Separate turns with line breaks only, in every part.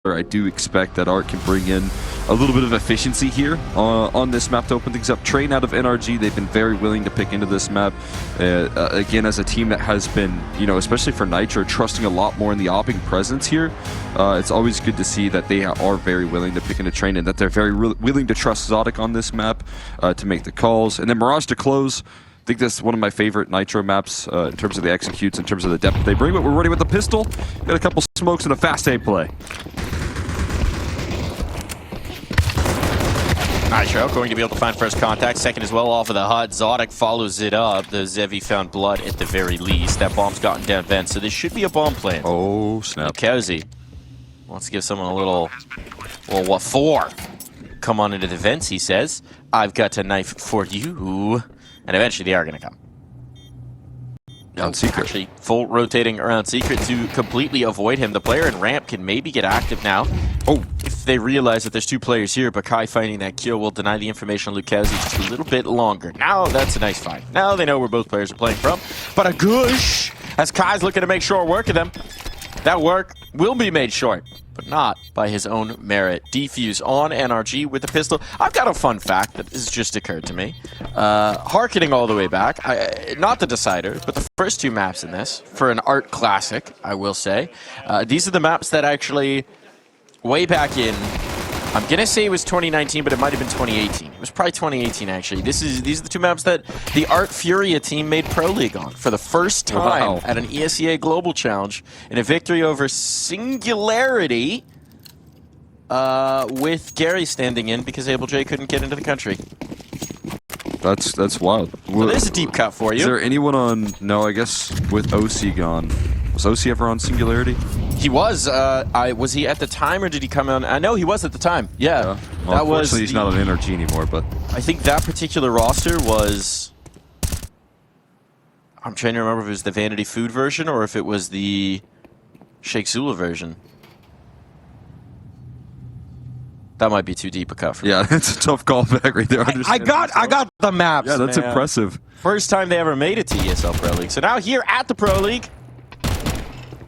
I do expect that Art can bring in a little bit of efficiency here on this map to open things up. Train out of NRG, they've been very willing to pick into this map. Again, as a team that has been, especially for Nitro, trusting a lot more in the opping presence here. It's always good to see that they are very willing to pick into Train and that they're very willing to trust Zodic on this map to make the calls. And then Mirage to close. I think that's one of my favorite Nitro maps in terms of the executes, in terms of the depth they bring, but we're ready with the pistol. Got a couple smokes and a fast A play.
Nitro going to be able to find first contact, second as well off of the HUD. Zodic follows it up. The Zevi found blood at the very least. That bomb's gotten down vent, so this should be a bomb plant.
Oh, snap.
Cozy wants to give someone a little, well, what for? Come on into the vents, he says. I've got a knife for you. And eventually they are going to come.
On Secret.
Actually, full rotating around Secret to completely avoid him. The player in ramp can maybe get active now. Oh, if they realize that there's two players here, but Kai finding that kill will deny the information on Lucchesi just a little bit longer. Now that's a nice find. Now they know where both players are playing from. But a goosh as Kai's looking to make short work of them. That work will be made short, but not by his own merit. Defuse on NRG with the pistol. I've got a fun fact that has just occurred to me. Harkening all the way back, not the decider, but the first two maps in this, for an art classic, I will say. These are the maps that actually, way back in, I'm going to say it was 2019, but it might have been 2018. It was probably 2018, actually. These are the two maps that the Art Furia team made Pro League on for the first time at an ESEA Global Challenge in a victory over Singularity with Gary standing in because Abel J couldn't get into the country.
That's wild.
So there's a deep cut for you.
Is there anyone on... No, I guess with OC gone. Was OC ever on Singularity?
He was. Was he at the time, or did he come on? I know he was at the time. Yeah.
Well, that was. He's not on NRG anymore, but
I think that particular roster was. I'm trying to remember if it was the Vanity Food version or if it was the Sheikh Zula version. That might be too deep a cut for me.
Yeah, that's a tough callback right there.
I got the maps.
Yeah, that's
man.
Impressive.
First time they ever made it to ESL Pro League. So now here at the Pro League.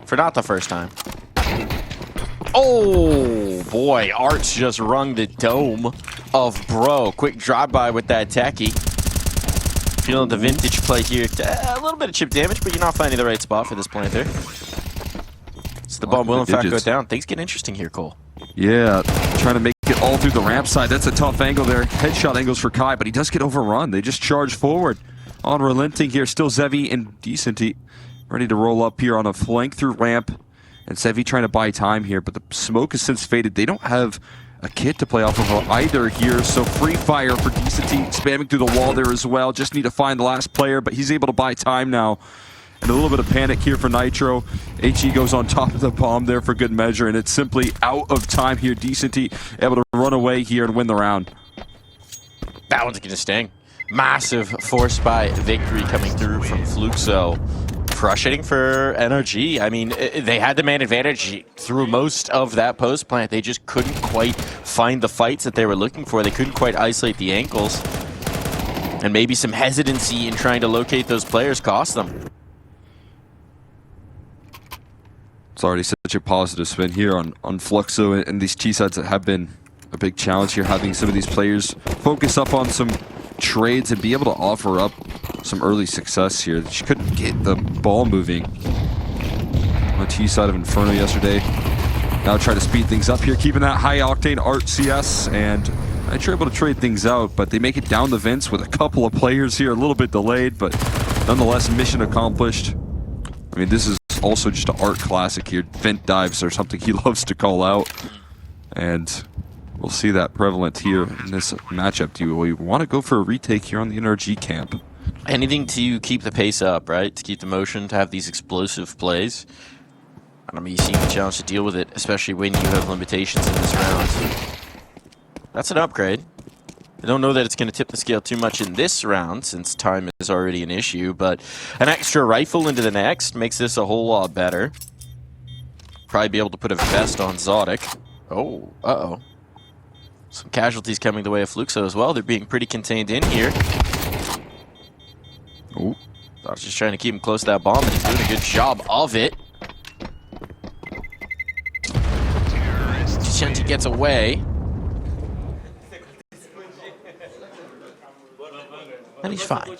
For not the first time. Oh boy, Art's just rung the dome of Bro. Quick drive-by with that techie. Feeling the vintage play here. A little bit of chip damage, but you're not finding the right spot for this planter. So the bomb will in fact go down. Things get interesting here, Cole.
Yeah, trying to make it all through the ramp side. That's a tough angle there. Headshot angles for Kai, but he does get overrun. They just charge forward. On relenting here, still Zevi and Decenty. Ready to roll up here on a flank through ramp. And Zevi trying to buy time here, but the smoke has since faded. They don't have a kit to play off of either here, so free fire for Decenty, spamming through the wall there as well. Just need to find the last player, but he's able to buy time now. And a little bit of panic here for Nitro. HE goes on top of the bomb there for good measure, and it's simply out of time here. Decenty able to run away here and win the round.
That one's gonna sting. Massive force by victory coming through from Fluxo. Frustrating for NRG. I mean, they had the man advantage through most of that post plant. They just couldn't quite find the fights that they were looking for. They couldn't quite isolate the ankles. And maybe some hesitancy in trying to locate those players cost them.
It's already such a positive spin here on Fluxo and these T-sides that have been a big challenge here, having some of these players focus up on some trades and be able to offer up some early success here. She couldn't get the ball moving on the T side of Inferno yesterday. Now try to speed things up here, keeping that high octane Art CS, and Nitro able to trade things out, but they make it down the vents with a couple of players here, a little bit delayed, but nonetheless mission accomplished. I mean, this is also just an Art classic here. Vent dives are something he loves to call out, and we'll see that prevalent here in this matchup. Do we want to go for a retake here on the NRG camp?
Anything to keep the pace up, right? To keep the motion, to have these explosive plays. I mean, you see the challenge to deal with it, especially when you have limitations in this round. That's an upgrade. I don't know that it's going to tip the scale too much in this round, since time is already an issue, but an extra rifle into the next makes this a whole lot better. Probably be able to put a vest on Zodic. Oh, uh-oh. Some casualties coming the way of Fluxo as well. They're being pretty contained in here.
Oh,
I was just trying to keep him close to that bomb, and he's doing a good job of it. gets away. And he's fine.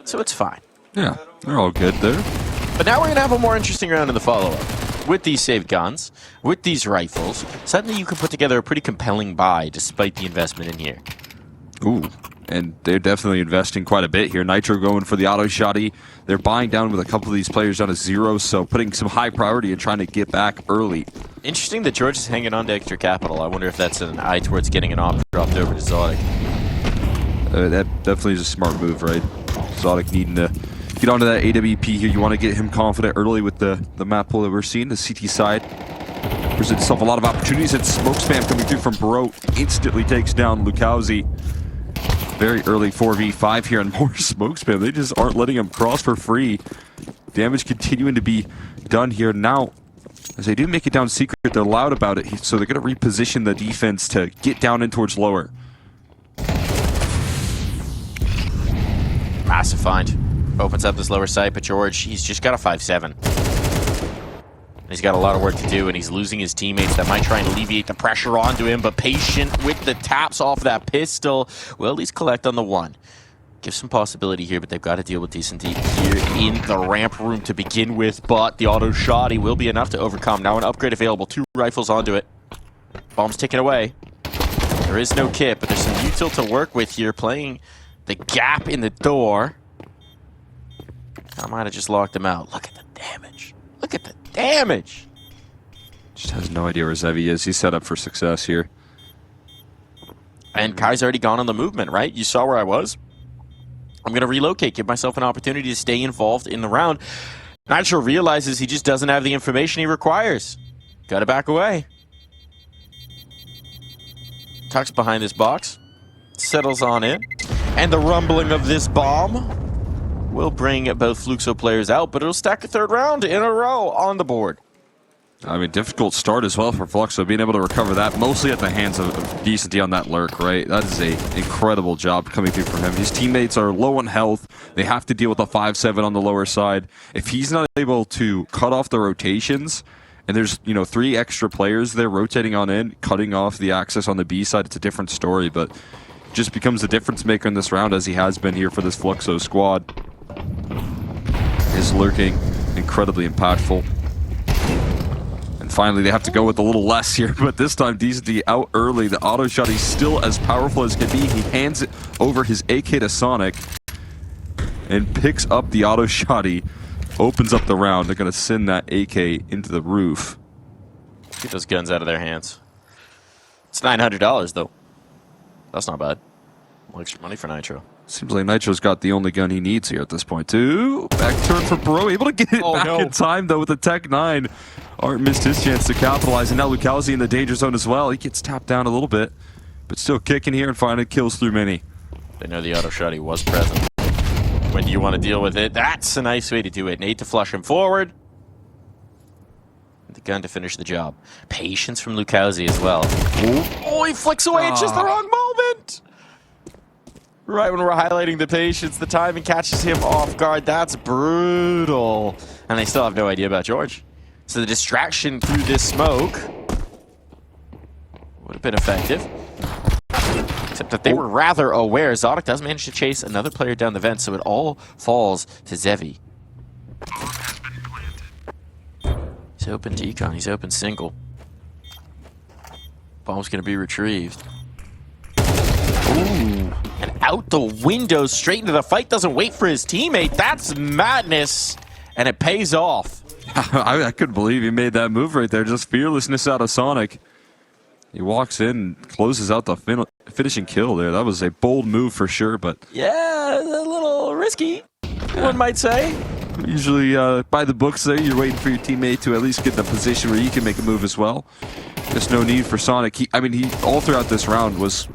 So it's fine.
Yeah, they're all good there.
But now we're going to have a more interesting round in the follow-up. With these saved guns, with these rifles, suddenly you can put together a pretty compelling buy despite the investment in here.
Ooh, and they're definitely investing quite a bit here. Nitro going for the auto shotty. They're buying down with a couple of these players down to 0, so putting some high priority and trying to get back early.
Interesting that George is hanging on to extra capital. I wonder if that's an eye towards getting an op dropped over to Zodic.
That definitely is a smart move, right? Zodic needing to get onto that AWP here. You want to get him confident early with the map pull that we're seeing. The CT side presents itself a lot of opportunities, and smoke spam coming through from Bro instantly takes down Lukowski. Very early 4v5 here, and more smoke spam. They just aren't letting him cross for free. Damage continuing to be done here. Now, as they do make it down secret, they're loud about it, so they're going to reposition the defense to get down in towards lower.
Massive find. Opens up this lower site, but George, he's just got a 5-7. He's got a lot of work to do, and he's losing his teammates that might try and alleviate the pressure onto him, but patient with the taps off that pistol. Will at least collect on the 1. Give some possibility here, but they've got to deal with decent deep here in the ramp room to begin with, but the auto shotty will be enough to overcome. Now an upgrade available, 2 rifles onto it. Bomb's ticking away. There is no kit, but there's some util to work with here, playing the gap in the door. I might have just locked him out. Look at the damage. Look at the damage.
Just has no idea where Zevi is. He's set up for success here.
And Kai's already gone on the movement, right? You saw where I was. I'm going to relocate, give myself an opportunity to stay involved in the round. Nitro realizes he just doesn't have the information he requires. Got to back away. Tucks behind this box. Settles on in. And the rumbling of this bomb will bring both Fluxo players out, but it'll stack a 3rd round in a row on the board.
I mean, difficult start as well for Fluxo, being able to recover that, mostly at the hands of Decenty on that lurk, right? That is an incredible job coming through from him. His teammates are low on health. They have to deal with a 5-7 on the lower side. If he's not able to cut off the rotations, and there's, 3 extra players there rotating on in, cutting off the access on the B side, it's a different story, but just becomes the difference maker in this round, as he has been here for this Fluxo squad. His lurking incredibly impactful. And finally, they have to go with a little less here, but this time Decenty out early. The auto shot, he's still as powerful as can be. He hands it over his AK to Sonic and picks up the auto shotty, opens up the round. They're going to send that AK into the roof.
Get those guns out of their hands. It's $900 though. That's not bad. Extra money for Nitro.
Seems like Nitro's got the only gun he needs here at this point, too. Back turn for Bro. Able to get it back in time, though, with the Tech 9. Art missed his chance to capitalize, and now Lukowski in the danger zone as well. He gets tapped down a little bit, but still kicking here and finding kills through many.
They know the auto shotty was present. When do you want to deal with it? That's a nice way to do it. Nate to flush him forward. The gun to finish the job. Patience from Lukowski as well. Oh, he flicks away at just the wrong moment! Right when we're highlighting the patience, the timing catches him off guard. That's brutal. And they still have no idea about George. So the distraction through this smoke would have been effective. Except that they were rather aware. Zodic does manage to chase another player down the vent, so it all falls to Zevi. He's open decon, he's open single. Bomb's gonna be retrieved. Ooh. And out the window, straight into the fight, doesn't wait for his teammate. That's madness, and it pays off.
I couldn't believe he made that move right there. Just fearlessness out of Sonic. He walks in and closes out the finishing kill there. That was a bold move for sure, but...
yeah, a little risky, one might say.
Usually by the books there, you're waiting for your teammate to at least get in a position where you can make a move as well. There's no need for Sonic. He all throughout this round was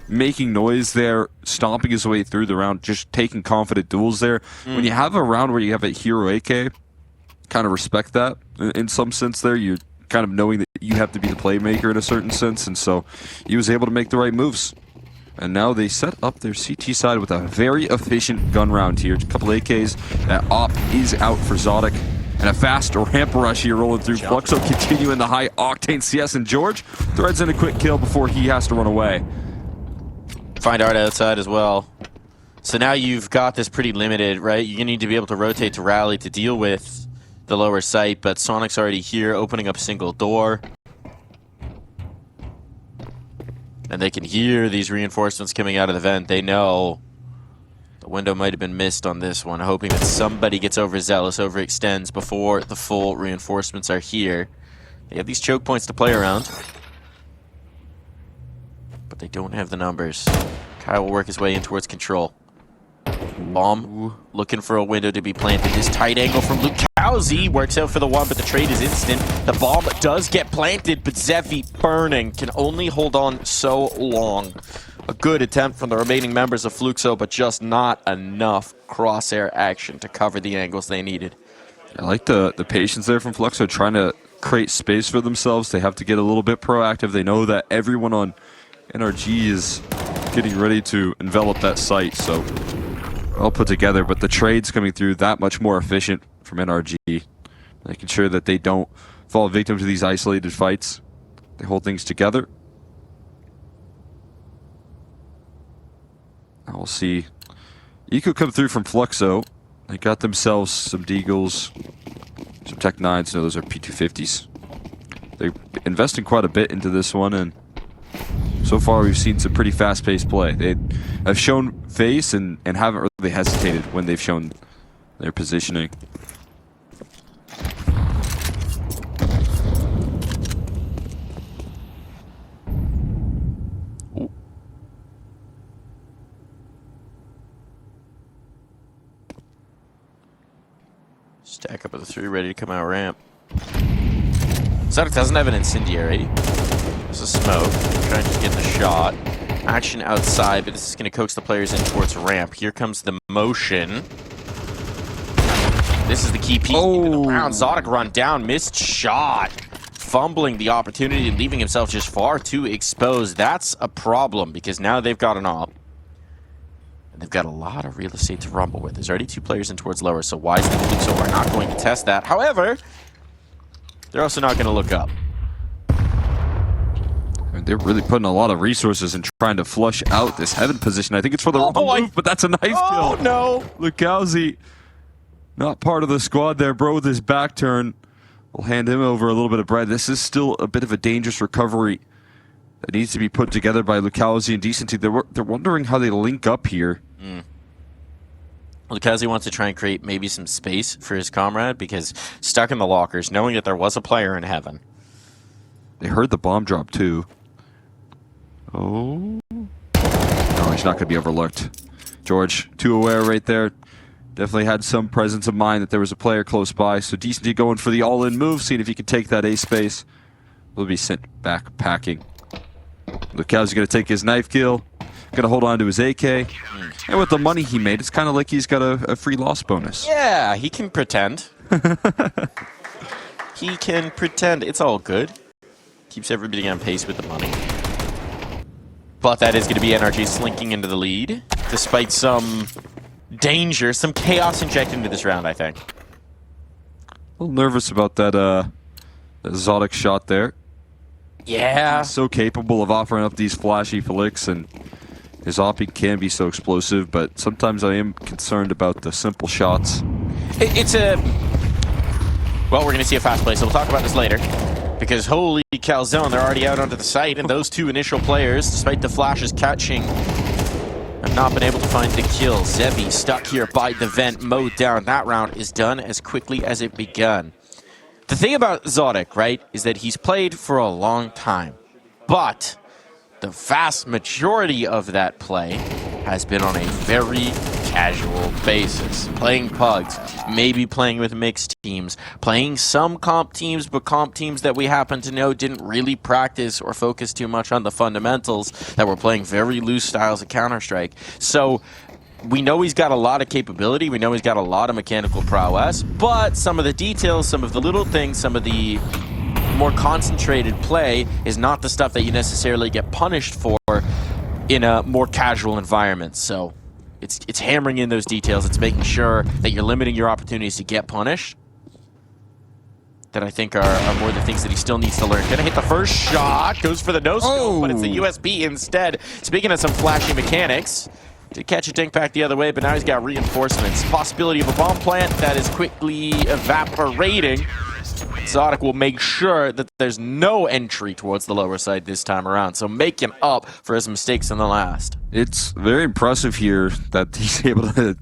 making noise there, stomping his way through the round, just taking confident duels there. When you have a round where you have a hero AK, kind of respect that in some sense there. You're kind of knowing that you have to be the playmaker in a certain sense, and so he was able to make the right moves. And now they set up their CT side with a very efficient gun round here. A couple AKs. That op is out for Zodic. And a fast ramp rush here rolling through. Fluxo continuing the high octane CS, and George threads in a quick kill before he has to run away.
Find Art outside as well. So now you've got this pretty limited, right? You're going to need to be able to rotate to rally to deal with the lower site, but Sonic's already here, opening up a single door. And they can hear these reinforcements coming out of the vent. They know the window might have been missed on this one, hoping that somebody gets overzealous, overextends before the full reinforcements are here. They have these choke points to play around, but they don't have the numbers. Kyle will work his way in towards control. Bomb looking for a window to be planted. This tight angle from Lukowski works out for the one, but the trade is instant. The bomb does get planted, but Zevi burning can only hold on so long. A good attempt from the remaining members of Fluxo, but just not enough crosshair action to cover the angles they needed.
I like the patience there from Fluxo, trying to create space for themselves. They have to get a little bit proactive. They know that everyone on NRG is getting ready to envelop that site, so all put together, but the trade's coming through that much more efficient from NRG, making sure that they don't fall victim to these isolated fights. They hold things together. Now we'll see Eco come through from Fluxo. They got themselves some Deagles, some Tech 9s. No, those are P250s. They're investing quite a bit into this one, and so far we've seen some pretty fast-paced play. They have shown face and haven't really hesitated when they've shown their positioning. Ooh.
Stack up at the 3, ready to come out ramp. Zodic doesn't have an incendiary. There's a smoke. Trying to get the shot. Action outside, but this is going to coax the players in towards ramp. Here comes the motion. This is the key piece into the round. Zodic run down, missed shot. Fumbling the opportunity and leaving himself just far too exposed. That's a problem because now they've got an op. And they've got a lot of real estate to rumble with. There's already 2 players in towards lower, so Wise and Fluxo are not going to test that. However, they're also not going to look up.
They're really putting a lot of resources in trying to flush out this heaven position. I think it's for the wrong move, but that's a knife kill.
Oh, no.
Lukowski, not part of the squad there, bro, with his back turn. We'll hand him over a little bit of bread. This is still a bit of a dangerous recovery that needs to be put together by Lukowski and Decency. They're wondering how they link up here.
Lukowski wants to try and create maybe some space for his comrade because stuck in the lockers, knowing that there was a player in heaven.
They heard the bomb drop, too. Oh. No, he's not going to be overlooked. George, too aware right there. Definitely had some presence of mind that there was a player close by. So Decency going for the all-in move, seeing if he can take that A space. Will be sent back packing. Lukowski's going to take his knife kill. Going to hold on to his AK. And with the money he made, it's kind of like he's got a free loss bonus.
Yeah, he can pretend. He can pretend. It's all good. Keeps everybody on pace with the money. But that is going to be NRG slinking into the lead, despite some danger, some chaos injected into this round, I think.
A little nervous about that Zodic shot there.
Yeah.
He's so capable of offering up these flashy flicks, and his opping can be so explosive, but sometimes I am concerned about the simple shots.
Well, we're going to see a fast play, so we'll talk about this later. Because holy calzone, they're already out onto the site, and those 2 initial players, despite the flashes catching, have not been able to find the kill. Zevi stuck here by the vent, mowed down. That round is done as quickly as it begun. The thing about Zodic, right, is that he's played for a long time. But the vast majority of that play has been on a very casual basis. Playing pugs, maybe playing with mixed teams, playing some comp teams, but comp teams that we happen to know didn't really practice or focus too much on the fundamentals, that were playing very loose styles of Counter-Strike. So we know he's got a lot of capability, we know he's got a lot of mechanical prowess, but some of the details, some of the little things, some of the more concentrated play is not the stuff that you necessarily get punished for in a more casual environment. So it's hammering in those details. It's making sure that you're limiting your opportunities to get punished. that I think are more the things that he still needs to learn. Gonna hit the first shot, goes for the no-scope, but it's a USB instead. Speaking of some flashy mechanics, did catch a dink back the other way, but now he's got reinforcements. Possibility of a bomb plant that is quickly evaporating. Zodic will make sure that there's no entry towards the lower side this time around, so making up for his mistakes in the last.
It's very impressive here that he's able to,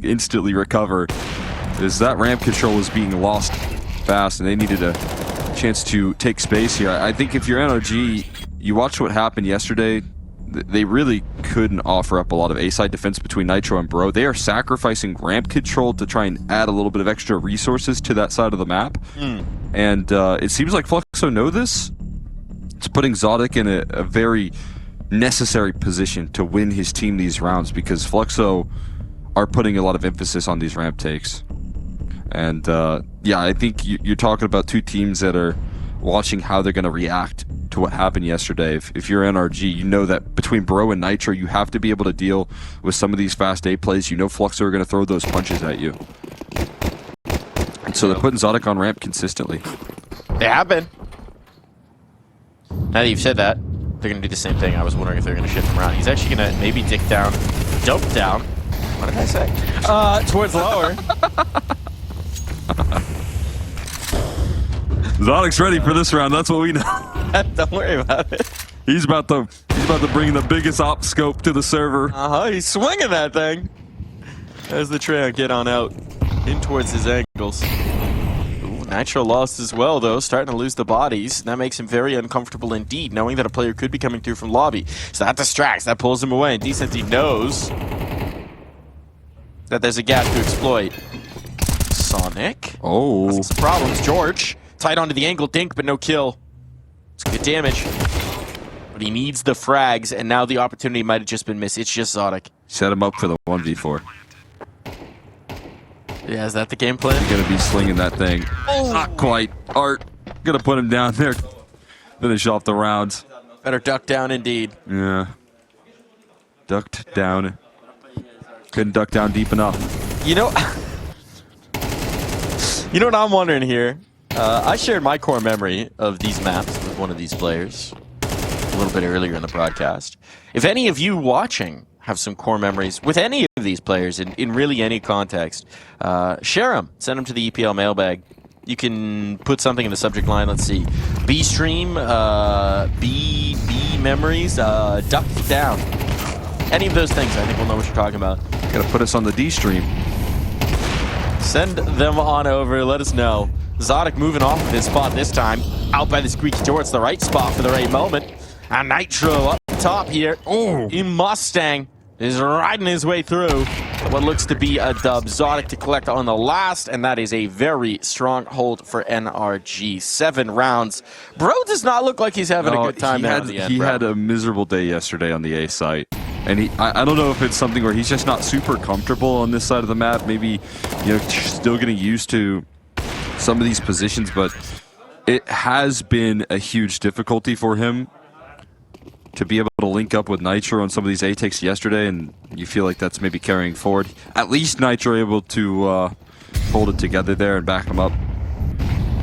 instantly recover. Is that ramp control is being lost fast, and they needed a chance to take space here. I think if you're NRG, you watch what happened yesterday. They really couldn't offer up a lot of A-side defense between Nitro and Bro. They are sacrificing ramp control to try and add a little bit of extra resources to that side of the map. And it seems like Fluxo know this. It's putting Zodic in a very necessary position to win his team these rounds, because Fluxo are putting a lot of emphasis on these ramp takes. And I think you're talking about two teams that are watching how they're going to react to what happened yesterday. If you're NRG, you know that between Bro and Nitro, you have to be able to deal with some of these fast A plays. You know Fluxo are going to throw those punches at you. And so they're putting Zodic on ramp consistently.
They have been. Now that you've said that, they're going to do the same thing. I was wondering if they're going to shift him around. He's actually going to maybe dick down, dope down. What did I say? Towards lower.
Zodic's ready for this round. That's what we know.
Don't worry about it.
He's about to bring the biggest op scope to the server.
He's swinging that thing. There's the trail. Get on out. In towards his ankles. Ooh, Nitro lost as well, though. Starting to lose the bodies. That makes him very uncomfortable indeed, knowing that a player could be coming through from lobby. So that distracts. That pulls him away. And Decency knows that there's a gap to exploit. Sonic.
Oh.
Some problems. George. Tied onto the angle. Dink, but no kill. It's good damage. But he needs the frags, and now the opportunity might have just been missed. It's just Zodic.
Set him up for the 1v4.
Yeah, is that the game plan?
You're going to be slinging that thing. Oh. Not quite. Art. Going to put him down there. Finish off the rounds.
Better duck down indeed.
Yeah. Ducked down. Couldn't duck down deep enough.
You know what I'm wondering here? I shared my core memory of these maps with one of these players a little bit earlier in the broadcast. If any of you watching have some core memories with any of these players in really any context, share them. Send them to the EPL mailbag. You can put something in the subject line. Let's see. B stream, B memories, duck down. Any of those things, I think we'll know what you're talking about.
Gotta put us on the D stream.
Send them on over. Let us know. Zodic moving off of his spot this time. Out by the squeaky door. It's the right spot for the right moment. And Nitro up top here. Oh, Mustang is riding his way through what looks to be a dub. Zodic to collect on the last, and that is a very strong hold for NRG. 7 rounds. Bro does not look like he's having a good time now at the end,
He
bro.
had a miserable day yesterday on the A site. And I don't know if it's something where he's just not super comfortable on this side of the map. Maybe, still getting used to some of these positions, but it has been a huge difficulty for him to be able to link up with Nitro on some of these A takes yesterday, and you feel like that's maybe carrying forward. At least Nitro able to hold it together there and back him up.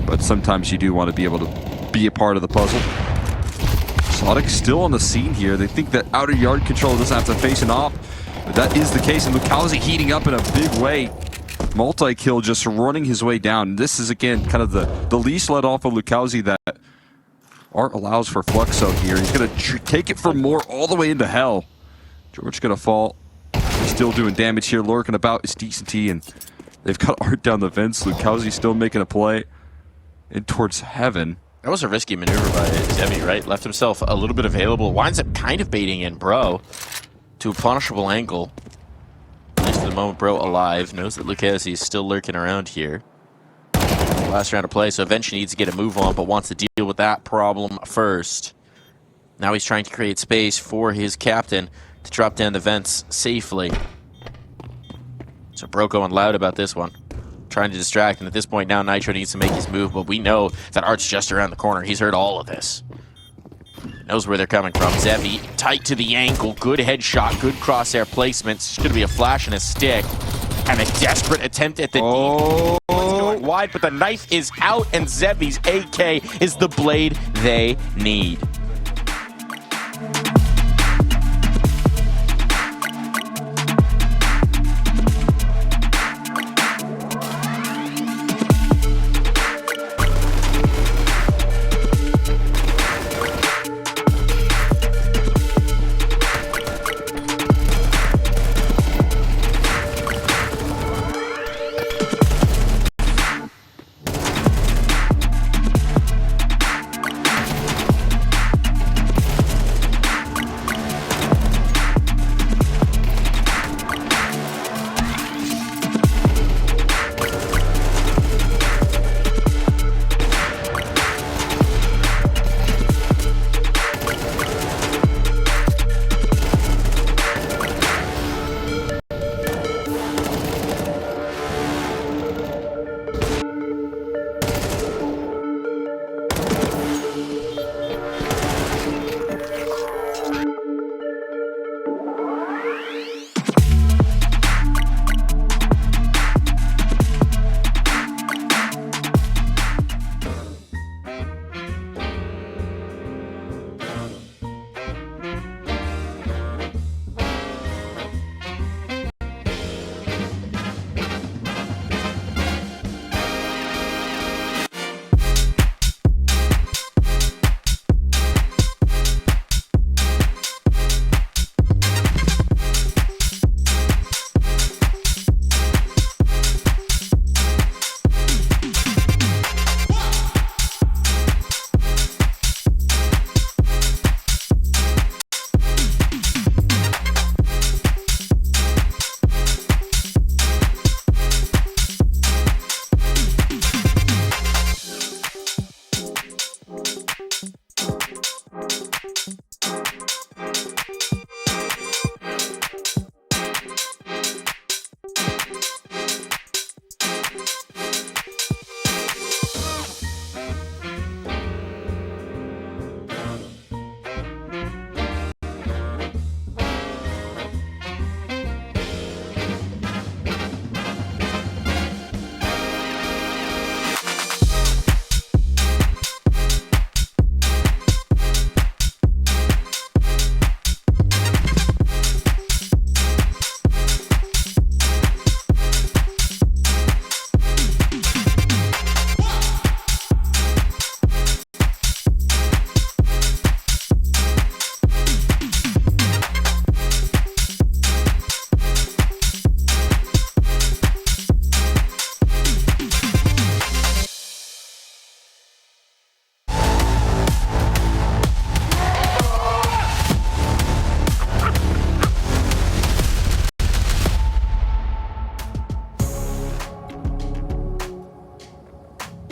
But sometimes you do want to be able to be a part of the puzzle. Zodic still on the scene here. They think that outer yard control doesn't have to face an op. But that is the case, and Lukowski heating up in a big way. Multi-kill just running his way down. This is, again, kind of the leash let off of Lukowski that Art allows for Fluxo here. He's going to take it for more all the way into hell. George going to fall. He's still doing damage here, lurking about his decency, and they've got Art down the vents. Lukowski still making a play in towards heaven.
That was a risky maneuver by Zevi, right? Left himself a little bit available. Winds up kind of baiting in Bro to a punishable angle. At least for the moment, Bro alive. Knows that Lucchesi is still lurking around here. Last round of play, so eventually needs to get a move on, but wants to deal with that problem first. Now he's trying to create space for his captain to drop down the vents safely. So Bro going loud about this one. Trying to distract, and at this point now Nitro needs to make his move, but we know that Art's just around the corner. He's heard all of this. Knows where they're coming from. Zevi, tight to the ankle, good headshot, good crosshair placements. It's going to be a flash and a stick, and a desperate attempt at the
Oh,
out wide, but the knife is out, and Zevi's AK is the blade they need.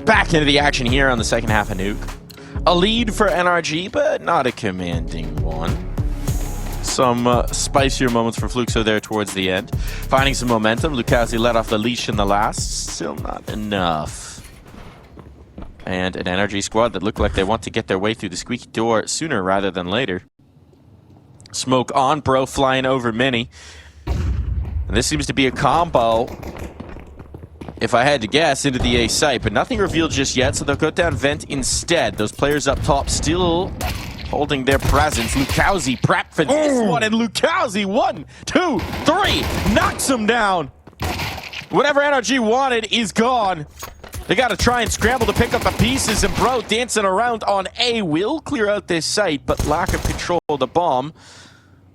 Back into the action here on the second half of Nuke. A lead for NRG, but not a commanding one. Some spicier moments for Fluxo there towards the end. Finding some momentum. Lucazi let off the leash in the last. Still not enough. And an NRG squad that look like they want to get their way through the squeaky door sooner rather than later. Smoke on, bro, flying over Mini. And this seems to be a combo, if I had to guess, into the A site, but nothing revealed just yet, so they'll go down vent instead. Those players up top still holding their presence. Lucazi prep for this one, and Lucazi 1, 2, 3 knocks him down. Whatever NRG wanted is gone. They got to try and scramble to pick up the pieces, and bro dancing around on A will clear out this site, but lack of control of the bomb.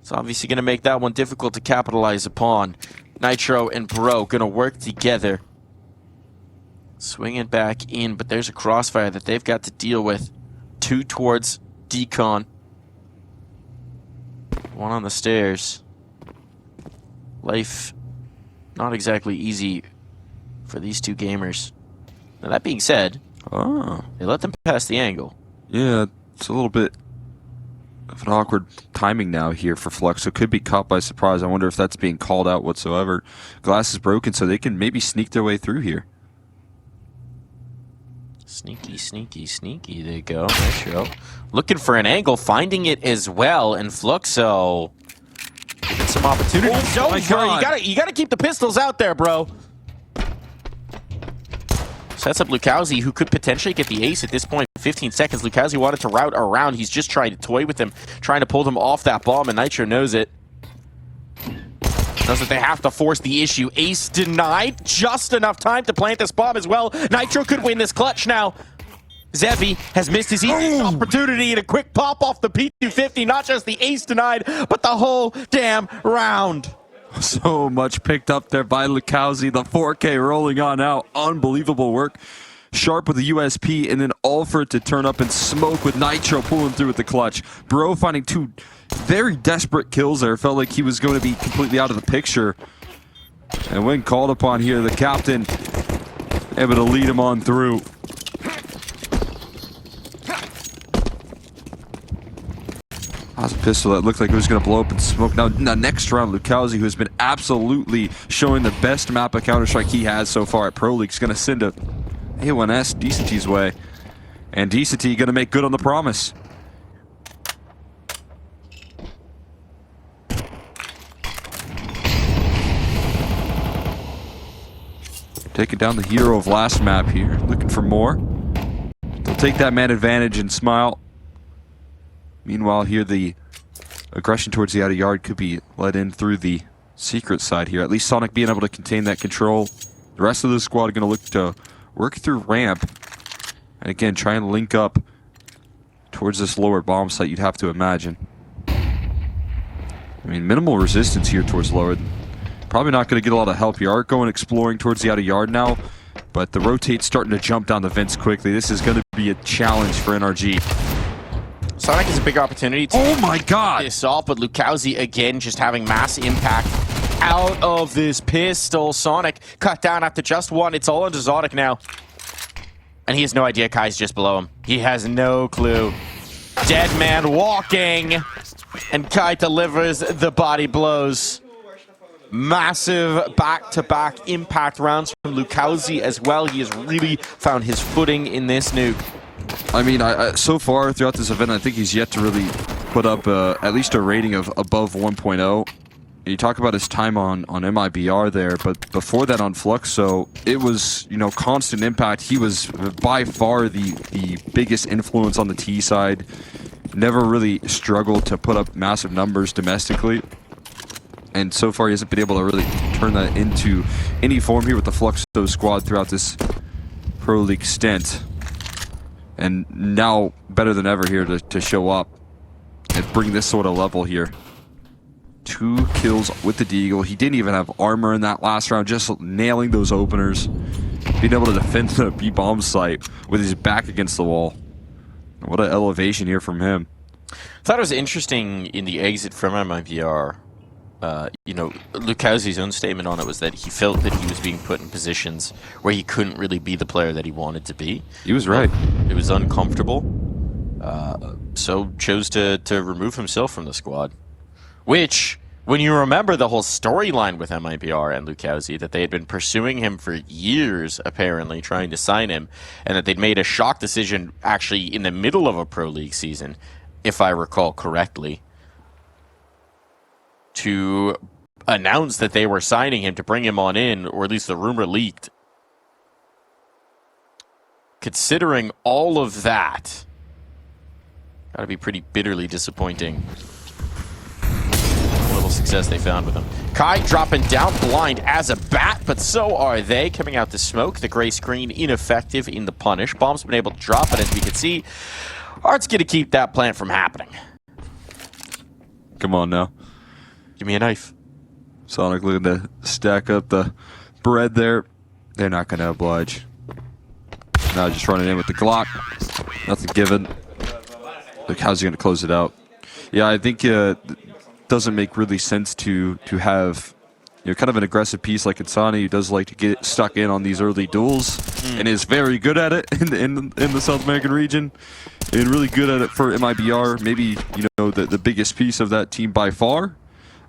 It's obviously going to make that one difficult to capitalize upon. Nitro and bro going to work together. Swing it back in, but there's a crossfire that they've got to deal with. 2 towards Decon. 1 on the stairs. Life not exactly easy for these two gamers. Now that being said, they let them pass the angle.
Yeah, it's a little bit of an awkward timing now here for Fluxo. Could be caught by surprise. I wonder if that's being called out whatsoever. Glass is broken, so they can maybe sneak their way through here.
Sneaky, sneaky, sneaky. They go. Nitro looking for an angle, finding it as well, and Fluxo giving some opportunities.
Oh my God.
You gotta keep the pistols out there, bro. Sets up Lukowski, who could potentially get the ace at this point. 15 seconds. Lukowski wanted to route around. He's just trying to toy with him, trying to pull them off that bomb, and Nitro knows it. Knows that they have to force the issue. Ace denied. Just enough time to plant this bomb as well. Nitro could win this clutch now. Zevi has missed his opportunity, and a quick pop off the P250. Not just the ace denied, but the whole damn round.
So much picked up there by Lukowski. The 4K rolling on out. Unbelievable work. Sharp with the USP, and then all for it to turn up and smoke with Nitro pulling through with the clutch. Bro finding two very desperate kills there. Felt like he was going to be completely out of the picture. And when called upon here, the captain able to lead him on through. That was a pistol that looked like it was going to blow up and smoke. Now, next round, Lukowski, who has been absolutely showing the best map of Counter-Strike he has so far at Pro League, is going to send a A1S Decenty's way. And Decenty going to make good on the promise. Taking down the hero of last map here. Looking for more. They'll take that man advantage and smile. Meanwhile, here the aggression towards the outer yard could be led in through the secret side here. At least Sonic being able to contain that control. The rest of the squad are going to look to work through ramp. And again, try and link up towards this lower bomb site, you'd have to imagine. I mean, minimal resistance here towards lower. Probably not going to get a lot of help here. Art going exploring towards the outer yard now. But the rotate's starting to jump down the vents quickly. This is going to be a challenge for NRG.
Sonic has a big opportunity to this off, but Lukowski again just having mass impact out of this pistol. Sonic cut down after just one. It's all into Sonic now. And he has no idea Kai's just below him. He has no clue. Dead man walking. And Kai delivers the body blows. Massive back-to-back impact rounds from Lukowski as well. He has really found his footing in this nuke.
I mean, so far throughout this event, I think he's yet to really put up at least a rating of above 1.0. You talk about his time on MIBR there, but before that on Fluxo, it was, you know, constant impact. He was by far the biggest influence on the T side. Never really struggled to put up massive numbers domestically. And so far, he hasn't been able to really turn that into any form here with the Fluxo squad throughout this Pro League stint. And now, better than ever here to show up and bring this sort of level here. 2 kills with the Deagle. He didn't even have armor in that last round, just nailing those openers. Being able to defend the B-bomb site with his back against the wall. What an elevation here from him.
I thought it was interesting in the exit from MIBR. You know, Lukowski's own statement on it was that he felt that he was being put in positions where he couldn't really be the player that he wanted to be.
He was right.
It was uncomfortable. So chose to remove himself from the squad. Which, when you remember the whole storyline with MIBR and Lukowski, that they had been pursuing him for years, apparently, trying to sign him, and that they'd made a shock decision actually in the middle of a Pro League season, if I recall correctly, to announce that they were signing him to bring him on in, or at least the rumor leaked. Considering all of that, gotta be pretty bitterly disappointing. What little success they found with him. Kai dropping down blind as a bat, but so are they. Coming out to smoke, the gray screen ineffective in the punish. Bomb's been able to drop it, as we can see. Art's gonna keep that plant from happening.
Come on now.
Give me a knife.
Sonic looking to stack up the bread there. They're not going to oblige. Now just running in with the Glock. Nothing given. Look, how's he going to close it out? Yeah, I think it doesn't make really sense to have, you know, kind of an aggressive piece like Insani, who does like to get stuck in on these early duels and is very good at it in the South American region. And really good at it for MIBR. Maybe, you know, the biggest piece of that team by far.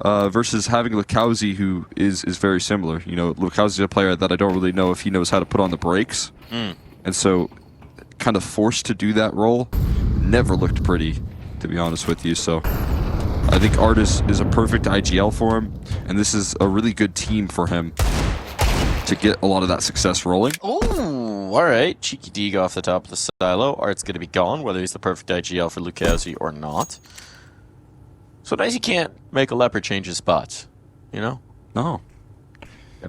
Versus having Lukowski, who is very similar. You know, Lukowski is a player that I don't really know if he knows how to put on the brakes. And so, kind of forced to do that role. Never looked pretty, to be honest with you. So, I think Art is a perfect IGL for him. And this is a really good team for him to get a lot of that success rolling.
Ooh. all right. Cheeky dig off the top of the silo. Art's going to be gone, whether he's the perfect IGL for Lukowski or not. So nice he can't make a leopard change his spots, you know?
No.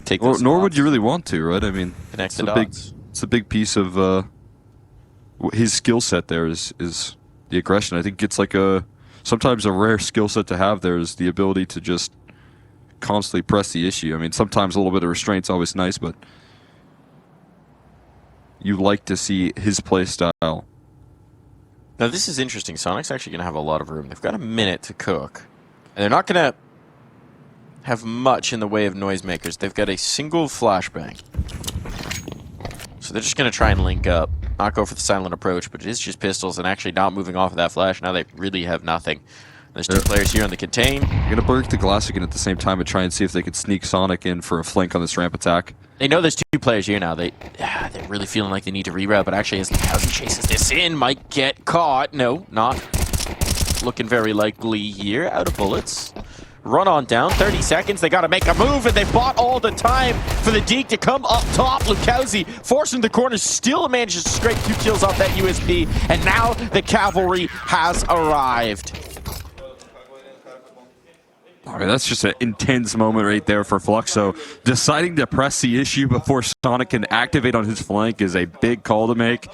Take
Nor would you really want to, right? I mean,
Connect the
dots. It's a big piece of his skill set there is the aggression. I think it's like sometimes a rare skill set to have there is the ability to just constantly press the issue. I mean, sometimes a little bit of restraint's always nice, but you like to see his play style.
Now, this is interesting. Sonic's actually going to have a lot of room. They've got a minute to cook. And they're not going to have much in the way of noisemakers. They've got a single flashbang. So they're just going to try and link up. Not go for the silent approach, but it is just pistols and actually not moving off of that flash. Now they really have nothing. There's two players here on the contain.
They're going to break the glass again at the same time and try and see if they could sneak Sonic in for a flank on this ramp attack.
They know there's two players here now. They're really feeling like they need to reroute, but actually as Lukowski chases this in, might get caught. No, not looking very likely here. Out of bullets. Run on down, 30 seconds, they gotta make a move, and they bought all the time for the Deke to come up top. Lukowski forcing the corner, still manages to scrape 2 kills off that USP, and now the cavalry has arrived.
All right, that's just an intense moment right there for Fluxo. Deciding to press the issue before Sonic can activate on his flank is a big call to make.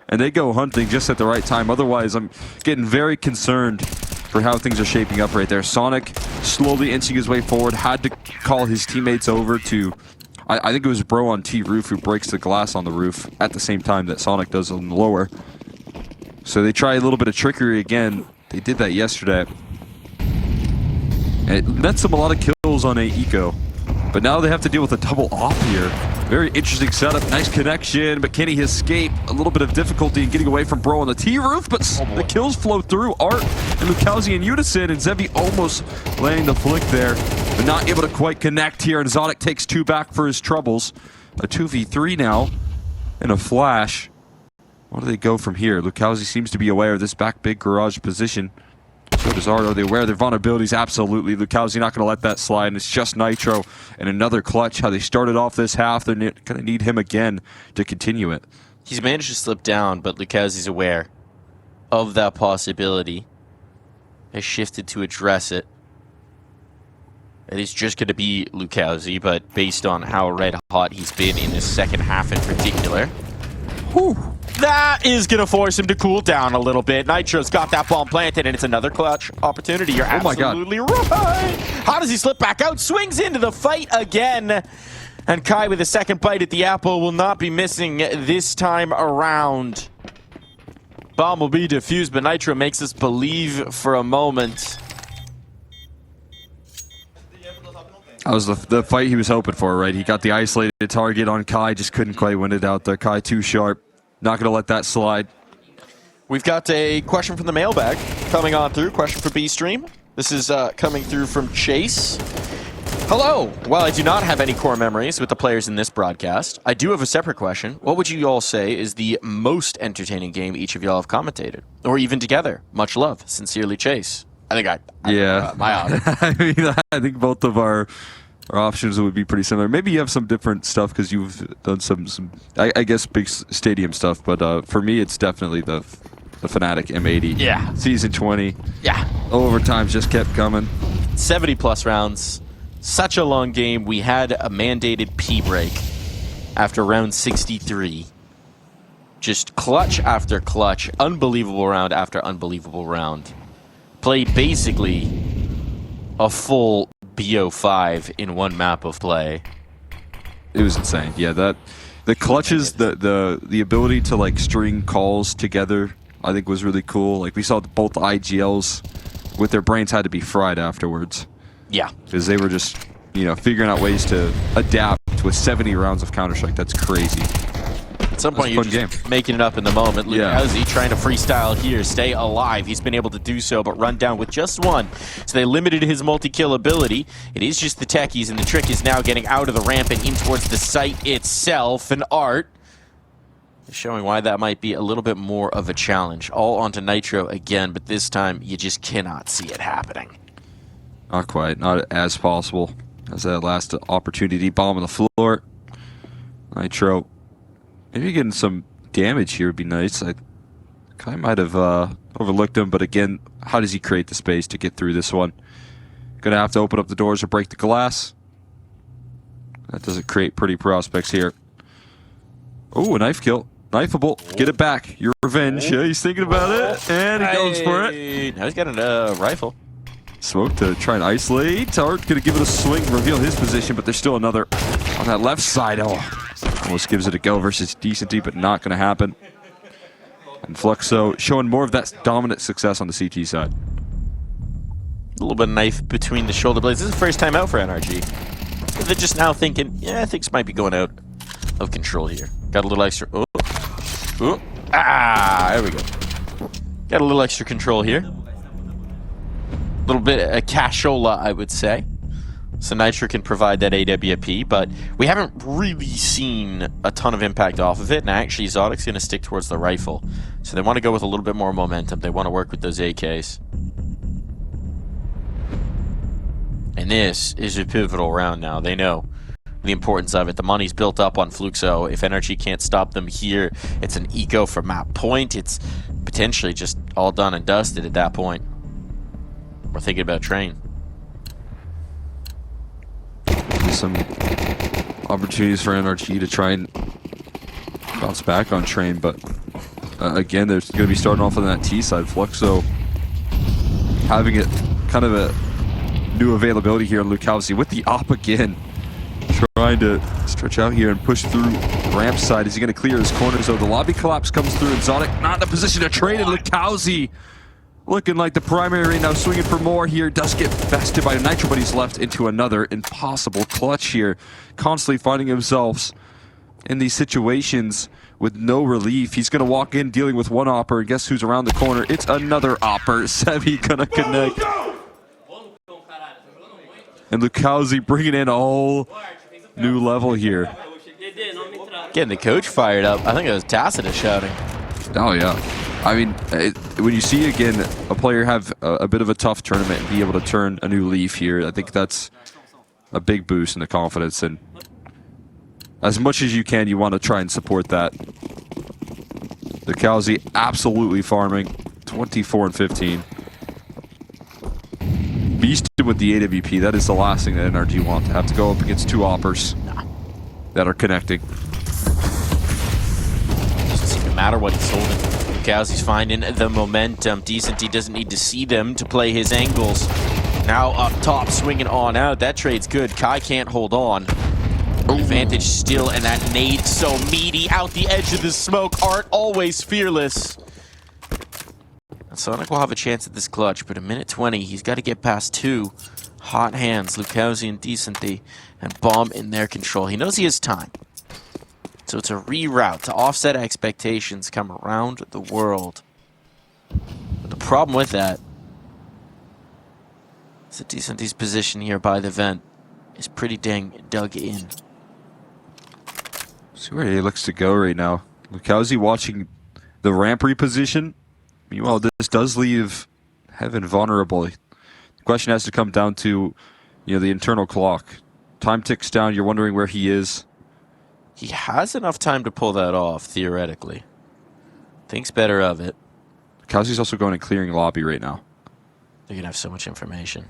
And they go hunting just at the right time. Otherwise, I'm getting very concerned for how things are shaping up right there. Sonic slowly inching his way forward, had to call his teammates over to, I think it was Bro on T roof who breaks the glass on the roof at the same time that Sonic does on the lower. So they try a little bit of trickery again. They did that yesterday. And it nets them a lot of kills on a eco. But now they have to deal with a double off here. Very interesting setup, nice connection, but can he escape? A little bit of difficulty in getting away from Bro on the T-roof, but the kills flow through. Art and Lukowski in unison, and Zevi almost laying the flick there, but not able to quite connect here, and Zonic takes 2 back for his troubles. A 2v3 now, and a flash. Where do they go from here? Lukowski seems to be aware of this back big garage position. So does Art. Are they aware of their vulnerabilities? Absolutely. Lukowski not going to let that slide, and it's just Nitro and another clutch. How they started off this half, they're going to need him again to continue it.
He's managed to slip down, but Lukowski's aware of that possibility. Has shifted to address it. It is just going to be Lukowski, but based on how red hot he's been in this second half in particular, that is going to force him to cool down a little bit. Nitro's got that bomb planted, and it's another clutch opportunity. You're absolutely right. How does he slip back out? Swings into the fight again. And Kai with a second bite at the apple will not be missing this time around. Bomb will be defused, but Nitro makes us believe for a moment.
That was the fight he was hoping for, right? He got the isolated target on Kai, just couldn't quite win it out there. Kai too sharp. Not going to let that slide.
We've got a question from the mailbag coming on through. Question for B-Stream. This is coming through from Chase. Hello. While I do not have any core memories with the players in this broadcast, I do have a separate question. What would you all say is the most entertaining game each of y'all have commentated? Or even together? Much love. Sincerely, Chase. I think my option.
I mean, I think both of our options would be pretty similar. Maybe you have some different stuff because you've done some I guess big stadium stuff, but for me it's definitely the Fnatic M80.
Yeah.
Season 20.
Yeah.
Overtime just kept coming.
70 plus rounds. Such a long game. We had a mandated P break after round 63. Just clutch after clutch. Unbelievable round after unbelievable round. Played basically a full BO5 in one map of play.
It was insane. Yeah, the clutches, the ability to like string calls together, I think was really cool. Like we saw both IGLs with their brains had to be fried afterwards.
Yeah,
because they were just figuring out ways to adapt with 70 rounds of Counter-Strike. That's crazy.
At some point, you're just making it up in the moment. Lukowski trying to freestyle here, stay alive. He's been able to do so, but run down with just one. So they limited his multi-kill ability. It is just the techies, and the trick is now getting out of the ramp and in towards the site itself. And Art is showing why that might be a little bit more of a challenge. All onto Nitro again, but this time you just cannot see it happening.
Not quite. Not as possible as that last opportunity. Bomb on the floor. Nitro Maybe getting some damage here would be nice. I might have overlooked him, but again, how does he create the space to get through this one? Gonna have to open up the doors or break the glass. That doesn't create pretty prospects here. Oh, a knife kill. Knifeable. Get it back. Your revenge. Yeah, he's thinking about it, and he goes for it.
Now he's got a rifle.
Smoke to try and isolate. Art gonna give it a swing, reveal his position, but there's still another on that left side. Oh, almost gives it a go versus Decenty, but not gonna happen. And Fluxo showing more of that dominant success on the CT side.
A little bit of knife between the shoulder blades. This is the first time out for NRG. They're just now thinking, yeah, things might be going out of control here. Got a little extra. Oh. Oh. Ah, there we go. Got a little extra control here. A little bit of cashola, I would say. So Nitro can provide that AWP, but we haven't really seen a ton of impact off of it. And actually, Zodic's going to stick towards the rifle. So they want to go with a little bit more momentum. They want to work with those AKs. And this is a pivotal round now. They know the importance of it. The money's built up on Fluxo. If NRG can't stop them here, it's an eco for map point. It's potentially just all done and dusted at that point. We're thinking about Train.
Some opportunities for NRG to try and bounce back on Train, but again, they're going to be starting off on that T side. Fluxo having it kind of a new availability here on Lukowski with the op again. Trying to stretch out here and push through ramp side. Is he going to clear his corners? So the lobby collapse comes through, and Zodic not in a position to trade, and Lukowski looking like the primary right now, swinging for more here. Does get bested by Nitro, but he's left into another impossible clutch here. Constantly finding himself in these situations with no relief. He's going to walk in dealing with one opper, and guess who's around the corner? It's another opper. Sevi gonna connect. And Lukowski bringing in a whole new level here.
Getting the coach fired up. I think it was Tacitus shouting.
Oh, yeah. I mean, when you see, again, a player have a bit of a tough tournament and be able to turn a new leaf here, I think that's a big boost in the confidence. And as much as you can, you want to try and support that. Lukowski absolutely farming. 24 and 15. Beasted with the AWP. That is the last thing that NRG want, to have to go up against two oppers that are connecting.
Doesn't seem to matter what he's holding. Lukowski's finding the momentum. Decenty doesn't need to see them to play his angles. Now up top, swinging on out. That trade's good. Kai can't hold on. Advantage still, and that nade so meaty out the edge of the smoke. Art always fearless. Sonic will have a chance at this clutch, but a minute 20, he's got to get past two hot hands, Lukowski and Decenty, and Bomb in their control. He knows he has time. So it's a reroute to offset expectations, come around the world. But the problem with that is that Decenty's position here by the vent is pretty dang dug in.
See where he looks to go right now. Lukowski watching the ramp reposition. Meanwhile, this does leave Heaven vulnerable. The question has to come down to, the internal clock. Time ticks down. You're wondering where he is.
He has enough time to pull that off, theoretically. Thinks better of it.
Lukowski's also going and clearing lobby right now.
They're going to have so much information.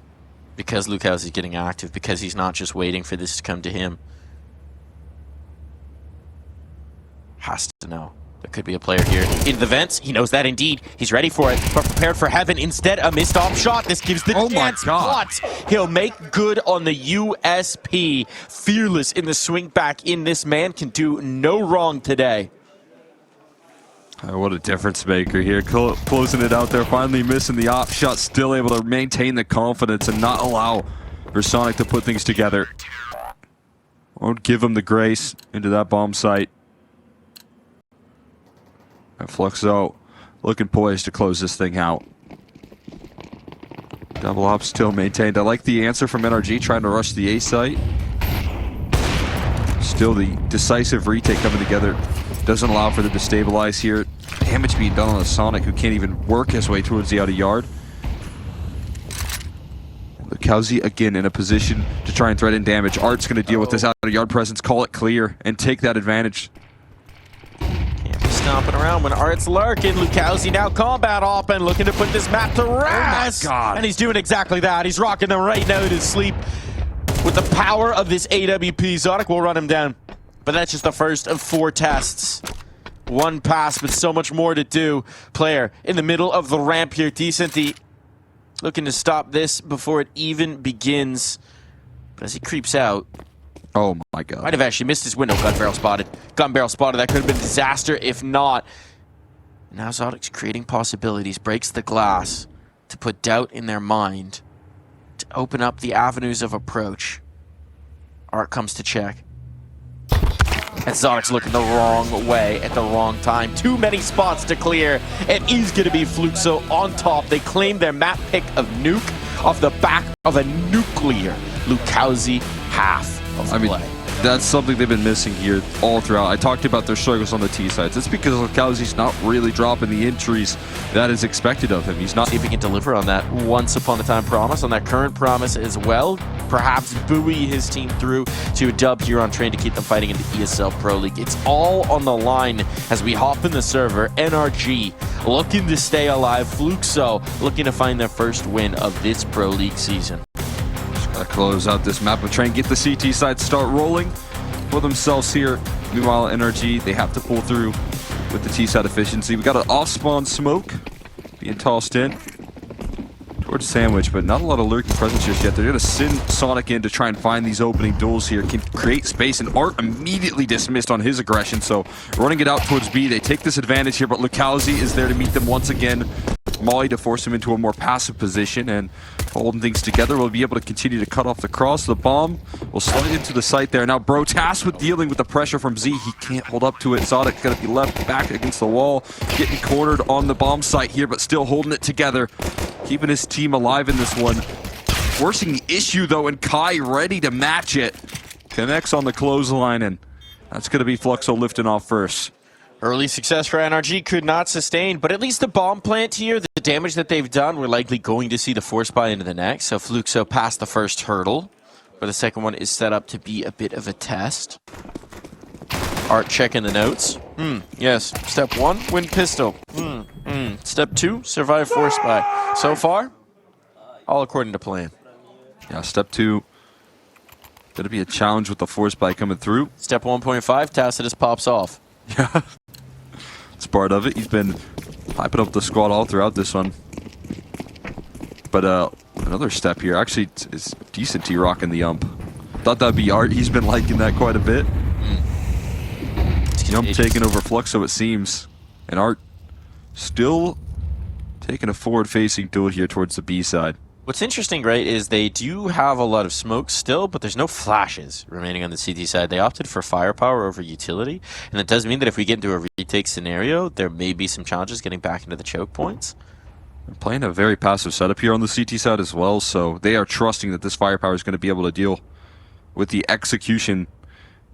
Because Lukowski's getting active, because he's not just waiting for this to come to him. Has to know. There could be a player here in the vents. He knows that indeed. He's ready for it, but prepared for Heaven. Instead, a missed off shot. This gives the chance. But he'll make good on the USP. Fearless in the swing back in. This man can do no wrong today.
What a difference maker here. Closing it out there. Finally missing the off shot. Still able to maintain the confidence and not allow for Sonic to put things together. Won't give him the grace into that bomb site. And Fluxo looking poised to close this thing out. Double op still maintained. I like the answer from NRG trying to rush the A site. Still the decisive retake coming together. Doesn't allow for the destabilize here. Damage being done on a Sonic who can't even work his way towards the outer yard. Lukowski again in a position to try and threaten damage. Art's going to deal with this outer yard presence, call it clear, and take that advantage.
stomping around when Art's lurking. Lukowski now combat op and looking to put this map to rest.
Oh my God.
And he's doing exactly that. He's rocking them right now to sleep. With the power of this AWP, Zodic will run him down. But that's just the first of 4 tests. 1 pass, but so much more to do. Player in the middle of the ramp here. Decently looking to stop this before it even begins. But as he creeps out,
Oh my God.
might have actually missed his window. Gun barrel spotted. Gun barrel spotted. That could have been a disaster if not. Now Zodic's creating possibilities. Breaks the glass to put doubt in their mind. To open up the avenues of approach. Art comes to check. And Zodic's looking the wrong way at the wrong time. Too many spots to clear. It is going to be Fluxo on top. They claim their map pick of Nuke off the back of a nuclear Lukowski half of play.
That's something they've been missing here all throughout. I talked about their struggles on the T sides. It's because Lukowski's not really dropping the entries that is expected of him. He's not.
See if he can deliver on that once upon a time promise, on that current promise as well. Perhaps buoy his team through to a dub here on train to keep them fighting in the ESL Pro League. It's all on the line as we hop in the server. NRG looking to stay alive. Fluxo looking to find their first win of this Pro League season.
Gotta close out this map and try and get the CT side to start rolling for themselves here. Meanwhile, NRG, they have to pull through with the T side efficiency. We got an off-spawn smoke being tossed in towards Sandwich, but not a lot of lurking presence just yet. They're gonna send Sonic in to try and find these opening duels here, can create space, and Art immediately dismissed on his aggression, so running it out towards B. They take this advantage here, but Lukowski is there to meet them once again. Molly to force him into a more passive position, and holding things together will be able to continue to cut off the cross. The bomb will slide into the site there. Now Bro tasked with dealing with the pressure from Z. He can't hold up to it. Zodic's gonna be left back against the wall, getting cornered on the bomb site here, but still holding it together, keeping his team alive in this one. Forcing the issue though, and Kai ready to match it. Connects on the clothesline, and that's gonna be Fluxo lifting off first.
Early success for NRG could not sustain, but at least the bomb plant here, the damage that they've done, we're likely going to see the force buy into the next. So Fluxo passed the first hurdle, but the second one is set up to be a bit of a test. Art checking the notes. Yes. Step 1, win pistol. Step 2, survive force buy. So far, all according to plan.
Yeah, step 2, gonna be a challenge with the force buy coming through.
Step 1.5, Tacitus pops off.
Yeah, it's part of it. He's been hyping up the squad all throughout this one. But another step here actually is decent T-Rock in the ump. Thought that'd be Art. He's been liking that quite a bit. Ump taking over Fluxo, it seems. And Art still taking a forward-facing duel here towards the B side.
What's interesting, right, is they do have a lot of smoke still, but there's no flashes remaining on the CT side. They opted for firepower over utility, and that does mean that if we get into a retake scenario, there may be some challenges getting back into the choke points.
They're playing a very passive setup here on the CT side as well, so they are trusting that this firepower is going to be able to deal with the execution.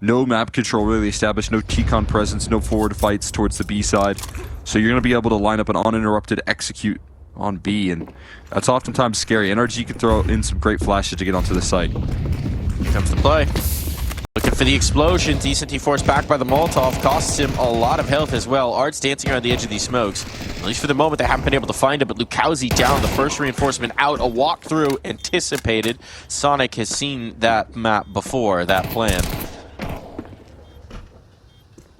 No map control really established, no T-con presence, no forward fights towards the B side, so you're going to be able to line up an uninterrupted execute on B, and that's oftentimes scary. NRG can throw in some great flashes to get onto the site.
Here comes the play. Looking for the explosion. Decently forced back by the Molotov. Costs him a lot of health as well. Art's dancing around the edge of these smokes. At least for the moment, they haven't been able to find him, but Lukowski down. The first reinforcement out. A walkthrough anticipated. Sonic has seen that map before, that plan.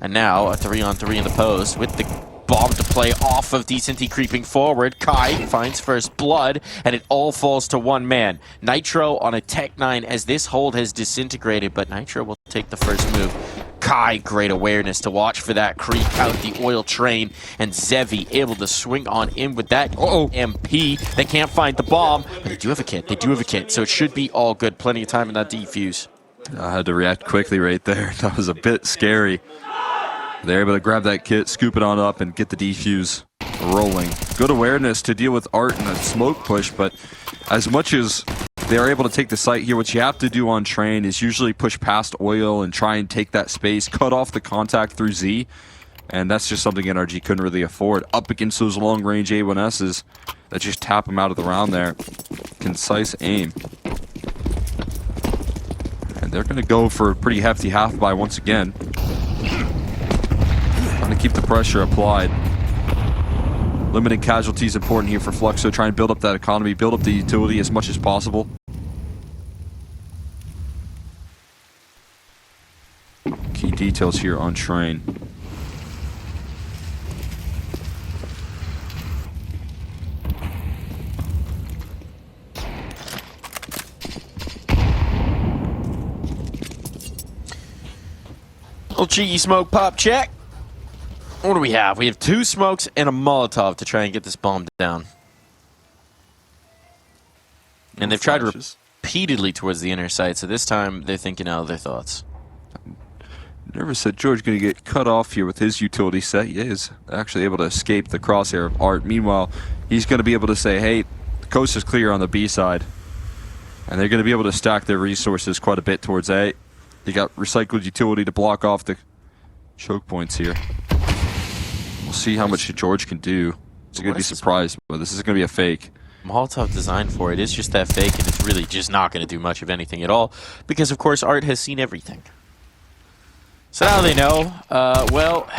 And now a 3-on-3 in the post with the bomb to play off of Decently creeping forward. Kai finds first blood, and it all falls to one man. Nitro on a Tech 9 as this hold has disintegrated, but Nitro will take the first move. Kai, great awareness to watch for that creep out the oil train, and Zevi able to swing on in with that MP. They can't find the bomb, but they do have a kit. They do have a kit, so it should be all good. Plenty of time in that defuse.
I had to react quickly right there. That was a bit scary. They're able to grab that kit, scoop it on up, and get the defuse rolling. Good awareness to deal with Art and a smoke push, but as much as they're able to take the site here, what you have to do on train is usually push past oil and try and take that space, cut off the contact through Z, and that's just something NRG couldn't really afford. Up against those long-range A1Ss that just tap them out of the round there. Concise aim. And they're going to go for a pretty hefty half-buy once again. Trying to to keep the pressure applied. Limiting casualties important here for Fluxo. Try and build up that economy, build up the utility as much as possible. Key details here on train.
Little cheeky smoke pop check. What do we have? We have 2 smokes and a Molotov to try and get this bomb down. And they've tried repeatedly towards the inner site, so this time they're thinking out of their thoughts.
Nervous that George going to get cut off here with his utility set. He is actually able to escape the crosshair of Art. Meanwhile, he's going to be able to say, hey, the coast is clear on the B side. And they're going to be able to stack their resources quite a bit towards A. They got recycled utility to block off the choke points here. We'll see how much George can do. It's going to be surprised, but this is going to be a fake.
Molotov designed for it is just that fake, and it's really just not going to do much of anything at all, because of course Art has seen everything. So now they know, well,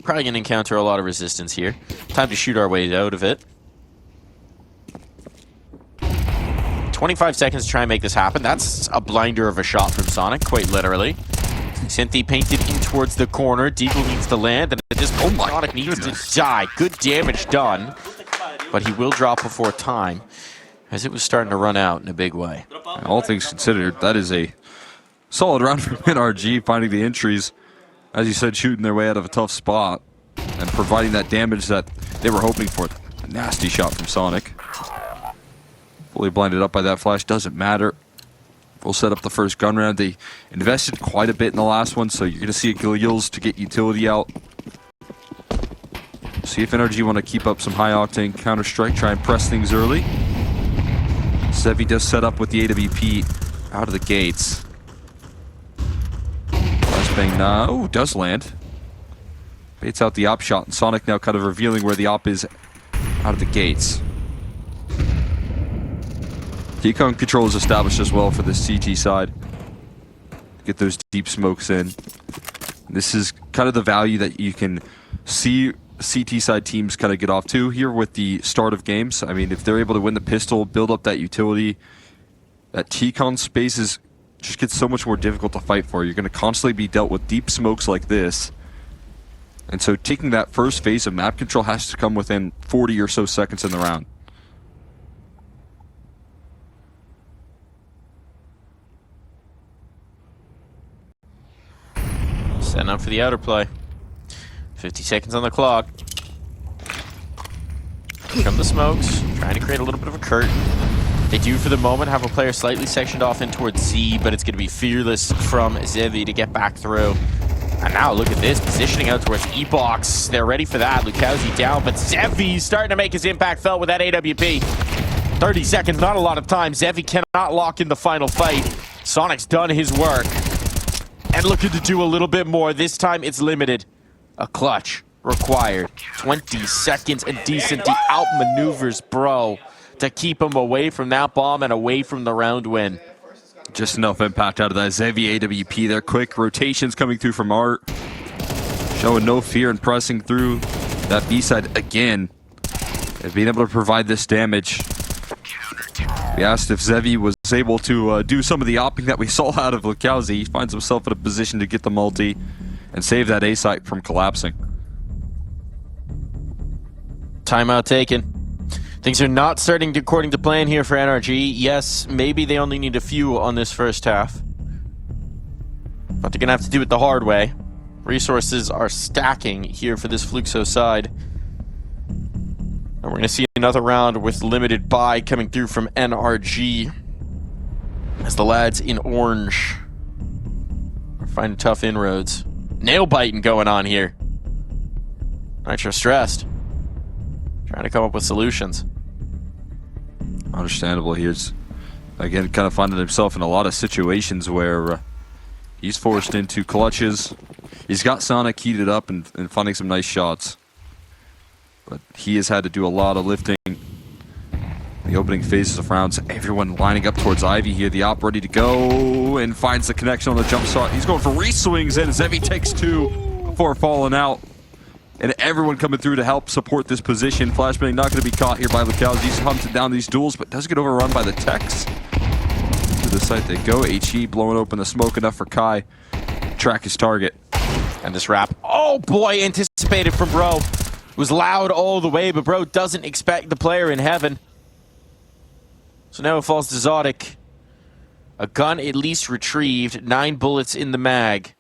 probably going to encounter a lot of resistance here. Time to shoot our way out of it. 25 seconds to try and make this happen. That's a blinder of a shot from Sonic, quite literally. Synthi painted in towards the corner. Deagle needs to land, and at this point, Sonic needs to die. Good damage done, but he will drop before time, as it was starting to run out in a big way.
All things considered, that is a solid round from NRG, finding the entries, as you said, shooting their way out of a tough spot, and providing that damage that they were hoping for. A nasty shot from Sonic. Fully blinded up by that flash, doesn't matter. We'll set up the first gun round. They invested quite a bit in the last one, so you're going to see Gilles to get utility out. See if NRG want to keep up some high-octane counter-strike, try and press things early. Zevi does set up with the AWP out of the gates. Flashbang now, does land. Baits out the op shot, and Sonic now kind of revealing where the op is out of the gates. Decon control is established as well for the CT side. Get those deep smokes in. This is kind of the value that you can see CT side teams kind of get off to here with the start of games. I mean, if they're able to win the pistol, build up that utility, that T-con space just gets so much more difficult to fight for. You're going to constantly be dealt with deep smokes like this. And so taking that first phase of map control has to come within 40 or so seconds in the round.
Setting up for the outer play. 50 seconds on the clock. Here come the smokes, trying to create a little bit of a curtain. They do, for the moment, have a player slightly sectioned off in towards C, but it's going to be fearless from Zevi to get back through. And now look at this, positioning out towards E-Box. They're ready for that. Lukowski down, but Zevi's starting to make his impact felt with that AWP. 30 seconds, not a lot of time. Zevi cannot lock in the final fight. Sonic's done his work. And looking to do a little bit more. This time it's limited. A clutch required. 20 seconds and decent. He outmaneuvers Bro to keep him away from that bomb and away from the round win.
Just enough impact out of that Zevi AWP there. Quick rotations coming through from Art. Showing no fear and pressing through that B side again. And being able to provide this damage. We asked if Zevi was able to do some of the opping that we saw out of Lukowski. He finds himself in a position to get the multi and save that A site from collapsing.
Timeout taken. Things are not starting according to plan here for NRG. Yes, maybe they only need a few on this first half, but they're going to have to do it the hard way. Resources are stacking here for this Fluxo side. And we're going to see another round with limited buy coming through from NRG, as the lads in orange are finding tough inroads. Nail biting going on here. Nitro stressed. Trying to come up with solutions.
Understandable. He's, again, kind of finding himself in a lot of situations where he's forced into clutches. He's got Sonic heated up and finding some nice shots. But he has had to do a lot of lifting. The opening phases of rounds, everyone lining up towards Ivy here. The op ready to go and finds the connection on the jump shot. He's going for re-swings and Zevi takes two before falling out. and everyone coming through to help support this position. Flashbang not going to be caught here by Lucals. He's hunted down these duels, but does get overrun by the techs. To the site they go. HE blowing open the smoke enough for Kai. Track his target.
And this wrap, oh boy, anticipated from Bro. It was loud all the way, but Bro doesn't expect the player in heaven. So now it falls to Zodic. A gun at least retrieved, 9 bullets in the mag.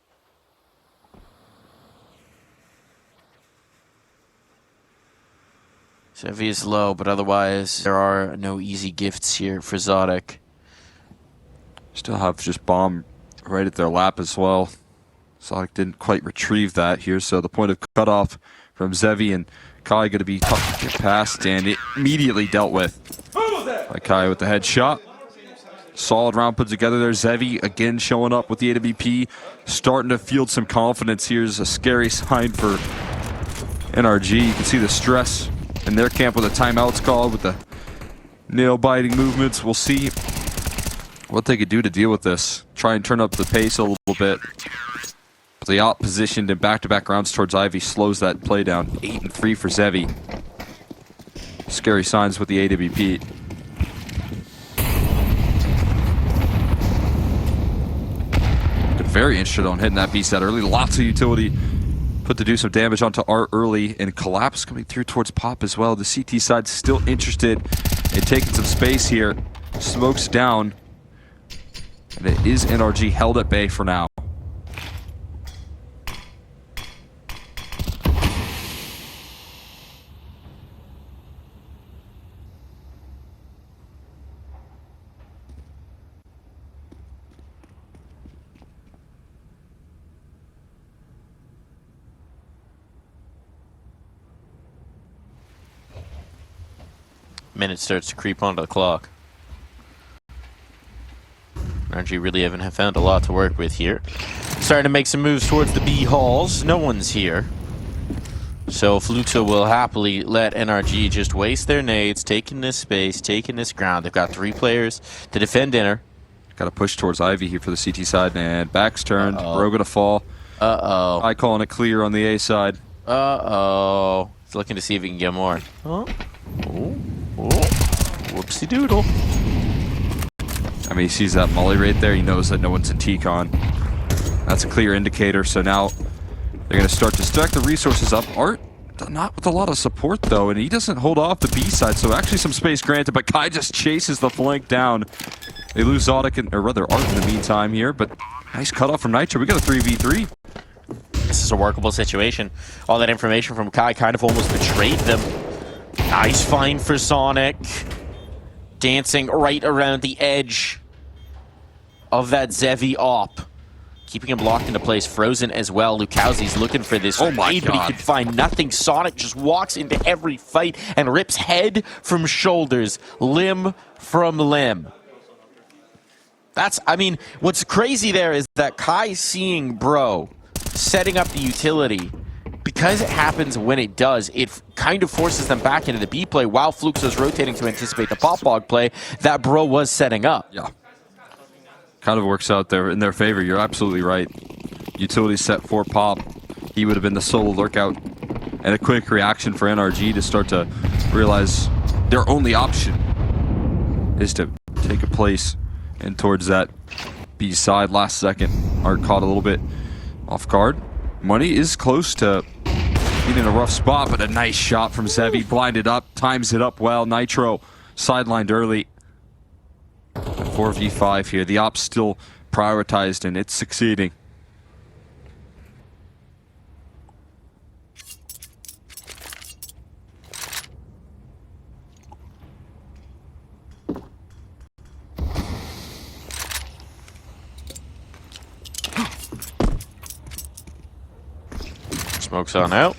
Sevi is low, but otherwise there are no easy gifts here for Zodic.
Still have just bomb right at their lap as well. Zodic didn't quite retrieve that here, so the point of cutoff from Zevi and Kai going to be tough to get past, and it immediately dealt with by Kai with the headshot. Solid round put together there. Zevi again showing up with the AWP, starting to field some confidence. Here's a scary sign for NRG. You can see the stress in their camp with the timeouts called, with the nail-biting movements. We'll see what they could do to deal with this. Try and turn up the pace a little bit. The op positioned in back-to-back rounds towards Ivy slows that play down. 8-3 for Zevi. Scary signs with the AWP. Very interested on hitting that B-side early. Lots of utility put to do some damage onto Art early, and Collapse coming through towards Pop as well. The CT side still interested in taking some space here. Smokes down. And it is NRG held at bay for now.
Minute starts to creep onto the clock. NRG really haven't found a lot to work with here. Starting to make some moves towards the B halls. No one's here. So Fluxo will happily let NRG just waste their nades, taking this space, taking this ground. They've got 3 players to defend inner.
Got to push towards Ivy here for the CT side, and back's turned. Bro gonna fall. I calling it clear on the A side.
He's looking to see if he can get more. Whoopsie doodle.
I mean, he sees that molly right there. He knows that no one's in T-Con. That's a clear indicator. So now they're going to start to stack the resources up. Art, not with a lot of support, though, and he doesn't hold off the B side. So actually some space granted, but Kai just chases the flank down. They lose Zodic, or rather Art in the meantime here, but nice cutoff from Nitro. We got a 3v3.
This is a workable situation. All that information from Kai kind of almost betrayed them. Nice find for Sonic. Dancing right around the edge of that Zevi op. Keeping him locked into place. Frozen as well. Lukowski's looking for this.
Oh my
God. But he could find nothing. Sonic just walks into every fight and rips head from shoulders, limb from limb. I mean, what's crazy there is that Kai seeing Bro setting up the utility. Because it happens when it does, it kind of forces them back into the B play while Fluxo's rotating to anticipate the pop-bog play that Bro was setting up.
Yeah. Kind of works out there in their favor. You're absolutely right. Utility set for Pop. He would have been the solo lurkout. And a quick reaction for NRG to start to realize their only option is to take a place and towards that B side. Last second, Art caught a little bit off guard. Money is close to being in a rough spot, but a nice shot from Zevi. Blinded up, times it up well. Nitro sidelined early. 4v5 here. The op's still prioritized, and it's succeeding.
Smokes on out.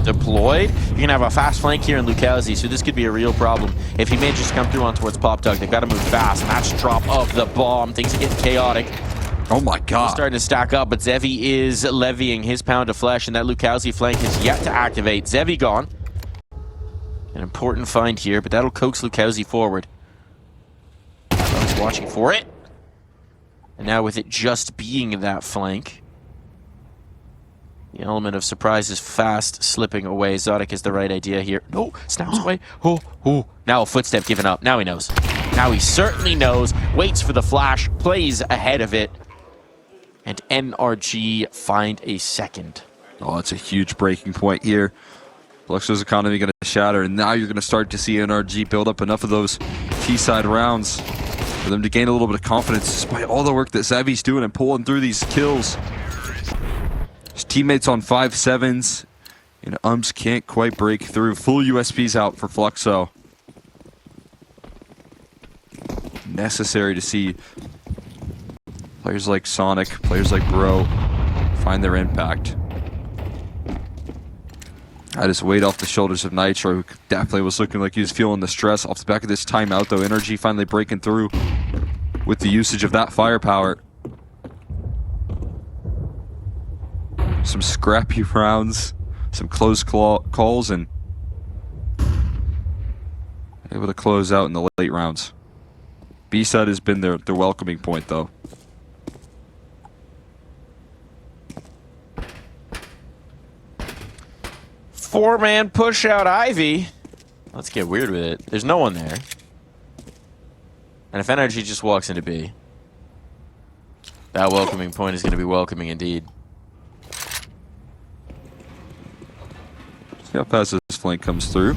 Deployed. You're going to have a fast flank here in Lukowski, so this could be a real problem. If he manages to come through on towards Pop Dog, they've got to move fast. Match drop of the bomb. Things are getting chaotic.
Oh my God.
Starting to stack up, but Zevi is levying his pound of flesh, and that Lukowski flank is yet to activate. Zevi gone. An important find here, but that'll coax Lukowski forward. He's watching for it. And now with it just being that flank, The element of surprise is fast slipping away. Zodic is the right idea here. No, snaps away. Oh. Now a footstep given up. Now he knows. Now he certainly knows. Waits for the flash. Plays ahead of it. And NRG find a second.
Oh, that's a huge breaking point here. Fluxo's economy going to shatter, and now you're going to start to see NRG build up enough of those T-side rounds for them to gain a little bit of confidence despite all the work that Zevy's doing and pulling through these kills. His teammates on 5-7s, and Ums can't quite break through. Full USP's out for Fluxo. Necessary to see players like Sonic, players like Bro find their impact. Had his weight off the shoulders of Nitro, who definitely was looking like he was feeling the stress. Off the back of this timeout, though, NRG finally breaking through with the usage of that firepower. Some scrappy rounds, some close calls, and able to close out in the late rounds. B-side has been their welcoming point, though.
Four-man push out Ivy. Let's get weird with it. There's no one there. And if NRG just walks into B, that welcoming point is going to be welcoming indeed.
See how fast this flank comes through.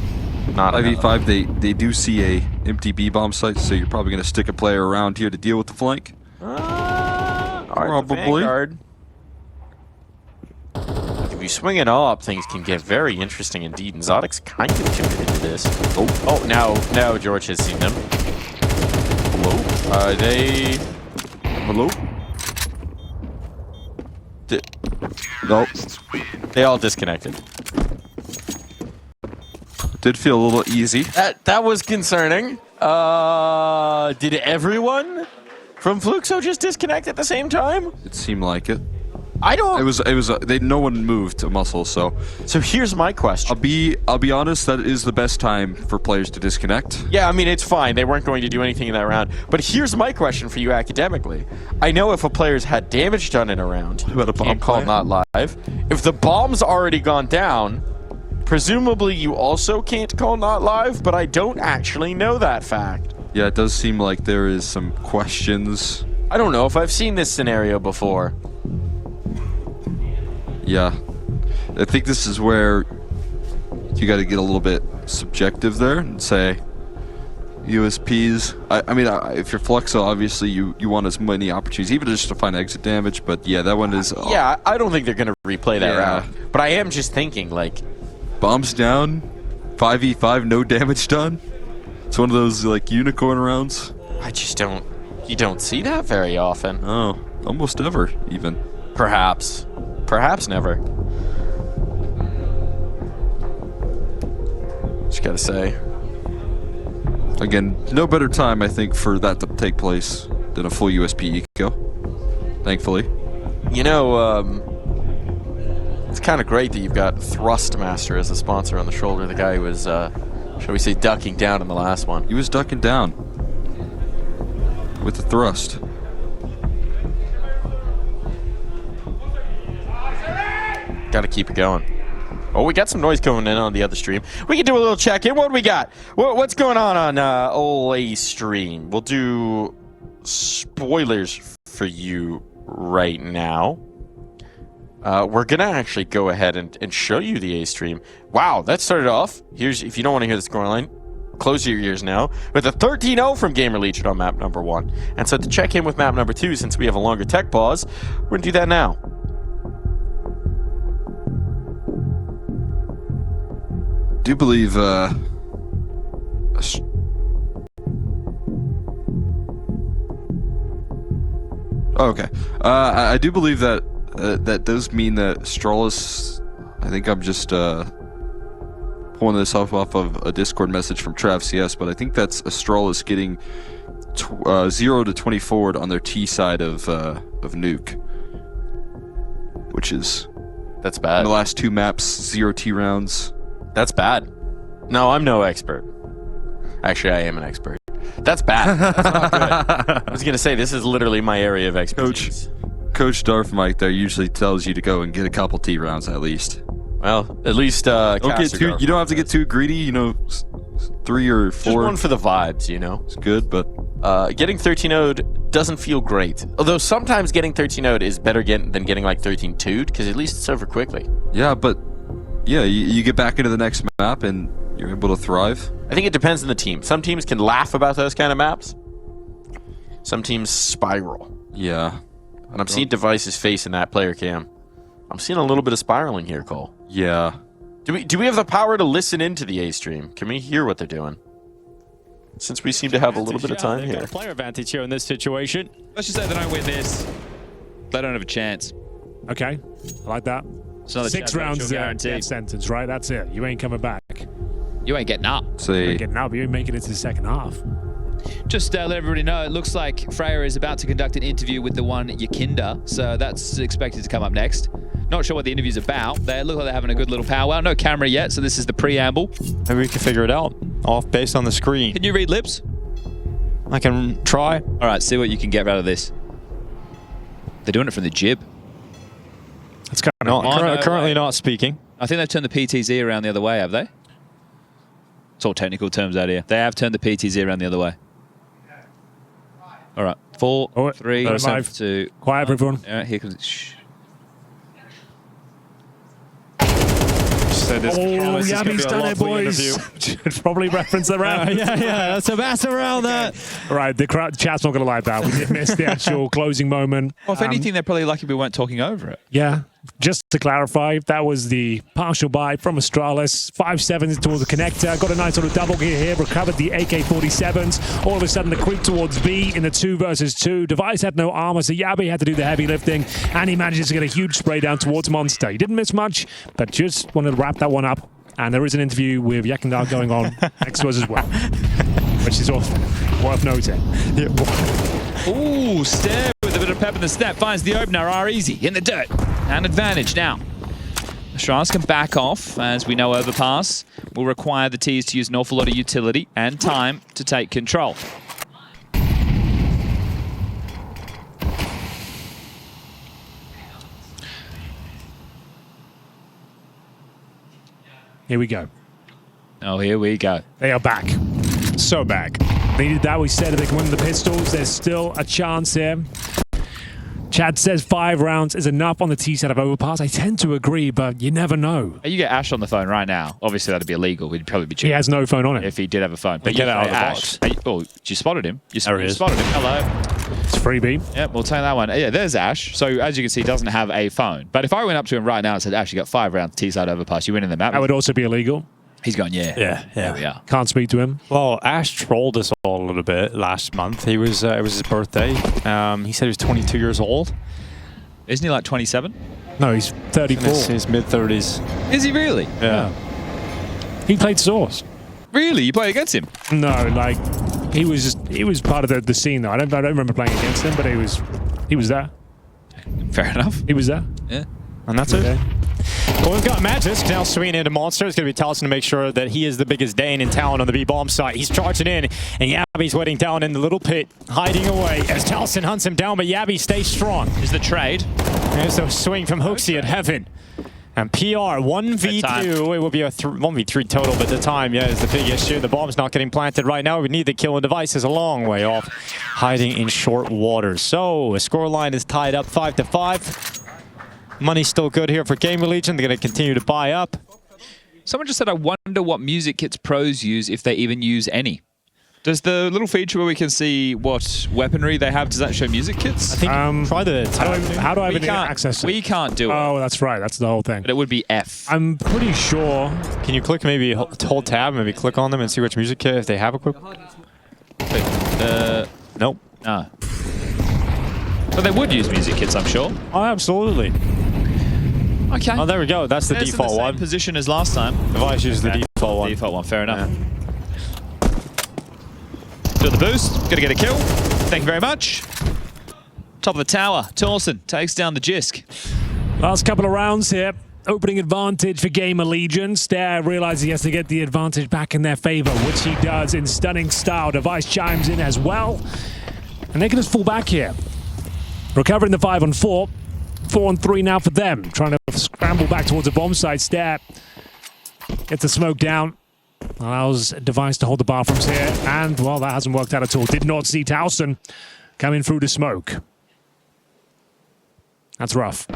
Not
5v5, they do see a empty B-bomb site, so you're probably going to stick a player around here to deal with the flank. Probably.
If you swing it all up, things can get very interesting indeed, and Zodic's kind of committed to this. Oh, now George has seen them. Hello? Are they...
Hello?
Nope. They all disconnected.
Did feel a little easy.
That was concerning. Did everyone from Fluxo just disconnect at the same time?
It seemed like it.
I don't.
It was. No one moved a muscle, so.
So here's my question.
I'll be honest. That is the best time for players to disconnect.
Yeah, I mean it's fine. They weren't going to do anything in that round. But here's my question for you academically. I know if a player's had damage done in a round,
about a bomb
can't call not live. If the bomb's already gone down, presumably you also can't call not live. But I don't actually know that fact.
Yeah, it does seem like there is some questions.
I don't know if I've seen this scenario before.
Yeah, I think this is where you got to get a little bit subjective there and say USPs. I mean, if you're Fluxo, obviously you want as many opportunities, even just to find exit damage. But yeah, that one is.
Yeah, I don't think they're gonna replay that round. But I am just thinking, like,
bombs down, 5v5, no damage done. It's one of those like unicorn rounds.
I just don't. You don't see that very often.
Oh, almost ever, even.
Perhaps. Perhaps never. Just gotta say.
Again, no better time, I think, for that to take place than a full USP eco. Thankfully.
You know, it's kind of great that you've got Thrustmaster as a sponsor on the shoulder. The guy who was, shall we say, ducking down in the last one.
He was ducking down with the thrust.
Gotta keep it going. Oh, we got some noise coming in on the other stream. We can do a little check-in. What do we got? What's going on OLA stream? We'll do spoilers for you right now. We're gonna actually go ahead and show you the A stream. Wow, that started off. Here's, if you don't want to hear the scoreline, close your ears now. With a 13-0 from Gamer Legion on map number 1. And so to check in with map number 2, since we have a longer tech pause, we're gonna do that now.
I do believe okay. I do believe that that does mean that Astralis. I think I'm just pulling this off of a Discord message from Trav CS, but I think that's Astralis getting 0 to 20 forward on their T side of Nuke, which is
that's bad.
In the last 2 maps, 0 T rounds.
That's bad. No, I'm no expert. Actually, I am an expert. That's bad. That's not good. I was going to say, this is literally my area of expertise.
Coach, Coach Darth Mike there usually tells you to go and get a couple T rounds at least.
Well, at least
don't get too, you don't have to get too greedy, you know, 3 or 4.
Just one for the vibes, you know.
It's good, but
getting 13-0'd doesn't feel great. Although sometimes getting 13-0'd is better than getting like 13-2'd, because at least it's over quickly.
Yeah, but yeah, you get back into the next map and you're able to thrive.
I think it depends on the team. Some teams can laugh about those kind of maps. Some teams spiral.
Yeah.
And I'm seeing Device's face in that player cam. I'm seeing a little bit of spiraling here, Cole.
Yeah.
Do we have the power to listen into the A stream? Can we hear what they're doing? Since we seem to have a little bit of time here.
Got a player advantage here in this situation.
Let's just say they don't win this. They don't have a chance.
Okay, I like that.
It's another
6 rounds death sentence, right? That's it. You ain't coming back.
You ain't getting up.
You ain't getting up. You ain't making it to the second half.
Just let everybody know, it looks like Freya is about to conduct an interview with the one Yakinda, so that's expected to come up next. Not sure what the interview's about. They look like they're having a good little powwow. No camera yet, so this is the preamble.
Maybe we can figure it out off based on the screen.
Can you read lips?
I can try.
All right, see what you can get out of this. They're doing it from the jib.
That's kind of
Currently not speaking.
I think they've turned the PTZ around the other way, have they? It's all technical terms out here. They have turned the PTZ around the other way. All right, 4, 3, 2.
Quiet, everyone.
All right, here comes. Shh.
Oh, Yabby's done it, boys. Should probably reference the round.
Yeah, that's a massive round, that.
Right, the chat's not going to like that. We did miss the actual closing moment.
Well, if anything, they're probably lucky we weren't talking over it.
Yeah. Just to clarify, that was the partial buy from Astralis. 5-7 towards the connector. Got a nice sort of double gear here. Recovered the AK-47s. All of a sudden, the creep towards B in the 2 versus 2. Device had no armor, so Yabby had to do the heavy lifting. And he manages to get a huge spray down towards Monster. He didn't miss much, but just wanted to wrap that one up. And there is an interview with Yakindar going on next to us as well, which is also worth noting.
Ooh, stare with a bit of pep in the step. Finds the opener, R-Easy in the dirt. And advantage now. Astralis can back off, as we know overpass will require the Ts to use an awful lot of utility and time to take control.
Here we go.
Oh, here we go.
They are back. So back. Needed that. We said if they can win the pistols, there's still a chance here. Chad says 5 rounds is enough on the T set of overpass. I tend to agree, but you never know.
You get Ash on the phone right now. Obviously, that'd be illegal. We'd probably be cheating.
He has no phone on him.
If he did have a phone.
But get out of the box.
Oh, you spotted him. You spotted him. Hello.
It's freebie.
Yeah, we'll take that one. Yeah, there's Ash. So, as you can see, he doesn't have a phone. But if I went up to him right now and said, Ash, you got 5 rounds T-side overpass, you win in the map.
That would also be illegal.
He's going, yeah. There we are.
Can't speak to him.
Well, Ash trolled us all a little bit last month. He was it was his birthday. He said he was 22 years old.
Isn't he like 27?
No, he's 34.
In his mid-30s.
Is he really?
Yeah.
He played Source.
Really? You play against him?
No, like he was part of the scene though. I don't remember playing against him, but he was there.
Fair enough.
He was there.
Yeah.
And that's it. Well, we've got Magisk now swinging into Monster. It's going to be Taliesin to make sure that he is the biggest Dane in town on the B-bomb site. He's charging in, and Yabby's waiting down in the little pit, hiding away as Taliesin hunts him down, but Yabby stays strong.
Is the trade?
There's a swing from Hooksy at Heaven. And PR 1v2, it will be a 1v3 total, but the time, is the big issue. The bomb's not getting planted right now. We need the kill, and Device is a long way off, hiding in short waters. So, the scoreline is tied up 5-5. Money's still good here for Gamer Legion. They're going to continue to buy up.
Someone just said, I wonder what music kits pros use, if they even use any. Does the little feature where we can see what weaponry they have, does that show music kits?
I think try the
how do I have access to it?
We can't do it.
Oh, that's right. That's the whole thing.
But it would be F.
I'm pretty sure.
Can you click maybe hold tab, maybe click on them and see which music kit, if they have a quick? Nope.
No. But they would use music kits, I'm sure.
Oh, absolutely.
Okay.
Oh, there we go. That's the default one.
Position as last time.
Device uses the default one.
Default one, fair enough. Yeah. Do the boost. Gonna get a kill. Thank you very much. Top of the tower. Taliesin takes down the Jisk.
Last couple of rounds here. Opening advantage for Gamer Legion. Stare realizes he has to get the advantage back in their favor, which he does in stunning style. Device chimes in as well. And they can just fall back here. Recovering the 5-on-4. 4-on-3 now for them. Trying to scramble back towards the bomb site. Stare. Gets the smoke down. Allows Device to hold the bathrooms here. And, well, that hasn't worked out at all. Did not see Towson coming through the smoke. That's rough.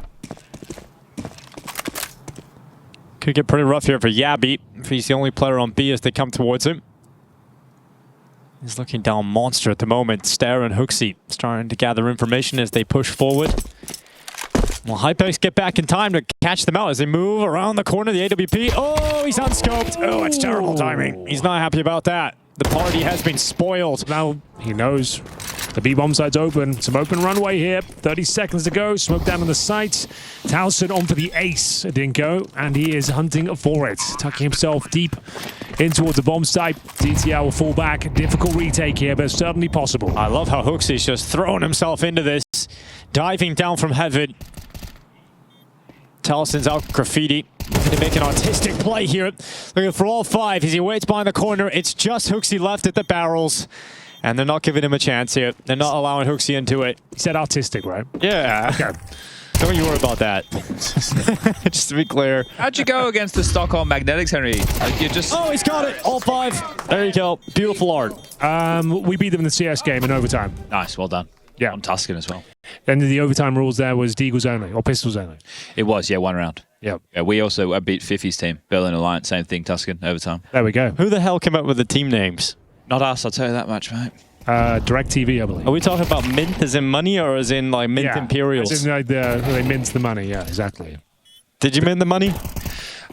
Could get pretty rough here for Yabby if he's the only player on B as they come towards him. He's looking down monster at the moment. Stare and Hooksy starting to gather information as they push forward. Well, Hypex get back in time to catch them out as they move around the corner. The AWP. Oh, he's unscoped. Oh, it's terrible timing. He's not happy about that. The party has been spoiled.
Now he knows the B bomb site's open. Some open runway here. 30 seconds to go. Smoke down on the site. Towson on for the ace. It didn't go, and he is hunting for it. Tucking himself deep in towards the bomb site. TTL will fall back. Difficult retake here, but certainly possible.
I love how Hooksy's just throwing himself into this. Diving down from heaven. Towson's out graffiti. Going to make an artistic play here. Looking for all five as he waits behind the corner. It's just Hooksy left at the barrels. And they're not giving him a chance here. They're not allowing Hooksy into it.
He said artistic, right?
Yeah.
Okay.
Don't you worry about that. Just to be clear.
How'd you go against the Stockholm Magnetics, Henry? You just...
Oh, he's got it. All five. There you go. Beautiful art.
We beat them in the CS game in overtime.
Nice, well done.
Yeah.
On Tuscan as well.
And the overtime rules there was Deagles only, or pistols only.
It was, yeah, 1 round.
Yep.
Yeah, we also beat Fifi's team, Berlin Alliance, same thing, Tuscan, overtime.
There we go.
Who the hell came up with the team names?
Not us, I'll tell you that much, mate.
DirecTV, I believe.
Are we talking about mint as in money or as in like mint Imperials?
As in, like, they mint the money, yeah, exactly.
Did you mint the money?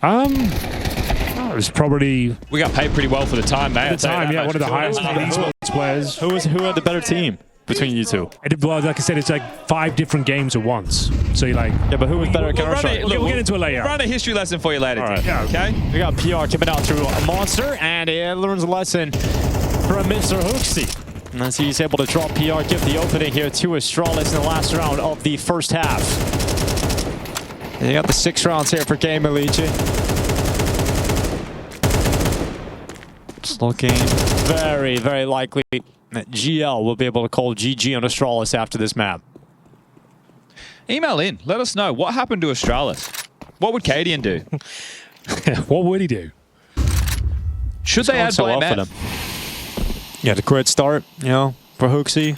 It was probably...
We got paid pretty well for the time, mate.
At the time, yeah, one of the highest paid esports players.
Who had the better team between you two?
Well, like I said, it's like 5 different games at once. So you're like...
Yeah, but who was better at Counter-Strike?
We'll get into a layout.
We'll run a history lesson for you later,
All right.
Yeah,
okay?
We got PR coming out through a monster, and he learns a lesson from Mr. Hooksy. And as he's able to drop PR, give the opening here to Astralis in the last round of the first half. And you got the 6 rounds here for Game Legion. It's looking very, very likely that GL will be able to call GG on Astralis after this map.
Email in. Let us know. What happened to Astralis? What would Cadian do?
What would he do?
Should they add Blame
for them? Yeah, the great start, you know, for Hooksy.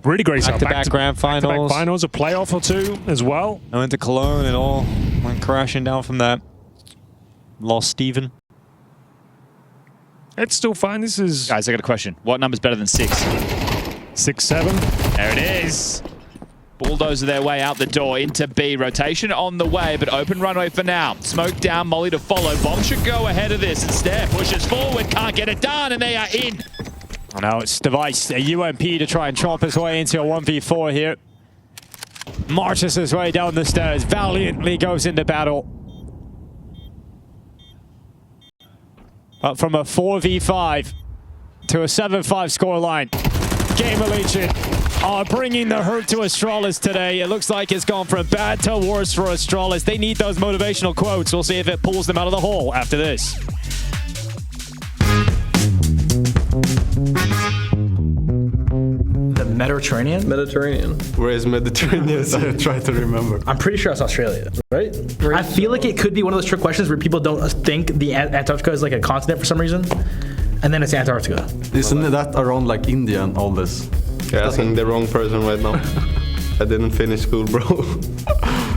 Really great start.
Back-to-back grand finals.
Back-to-back finals, a playoff or 2 as well.
I went to Cologne and all went crashing down from that. Lost Steven.
It's still fine. This is...
Guys, I got a question. What number's better than 6?
6-7.
There it is. Bulldozer their way out the door into B. Rotation on the way, but open runway for now. Smoke down, Molly to follow. Bomb should go ahead of this. Instead, pushes forward, can't get it done, and they are in.
Oh, now it's Device, a UMP to try and chomp his way into a 1v4 here. Marches his way down the stairs, valiantly goes into battle. But from a 4v5 to a 7-5 scoreline, Game Legion are bringing the hurt to Astralis today. It looks like it's gone from bad to worse for Astralis. They need those motivational quotes. We'll see if it pulls them out of the hole after this.
The Mediterranean?
Mediterranean. Where is Mediterranean? I try to remember.
I'm pretty sure it's Australia, right? I feel like it could be one of those trick questions where people don't think the Antarctica is like a continent for some reason, and then it's Antarctica.
Isn't that around like India and all this? You're asking the wrong person right now. I didn't finish school, bro.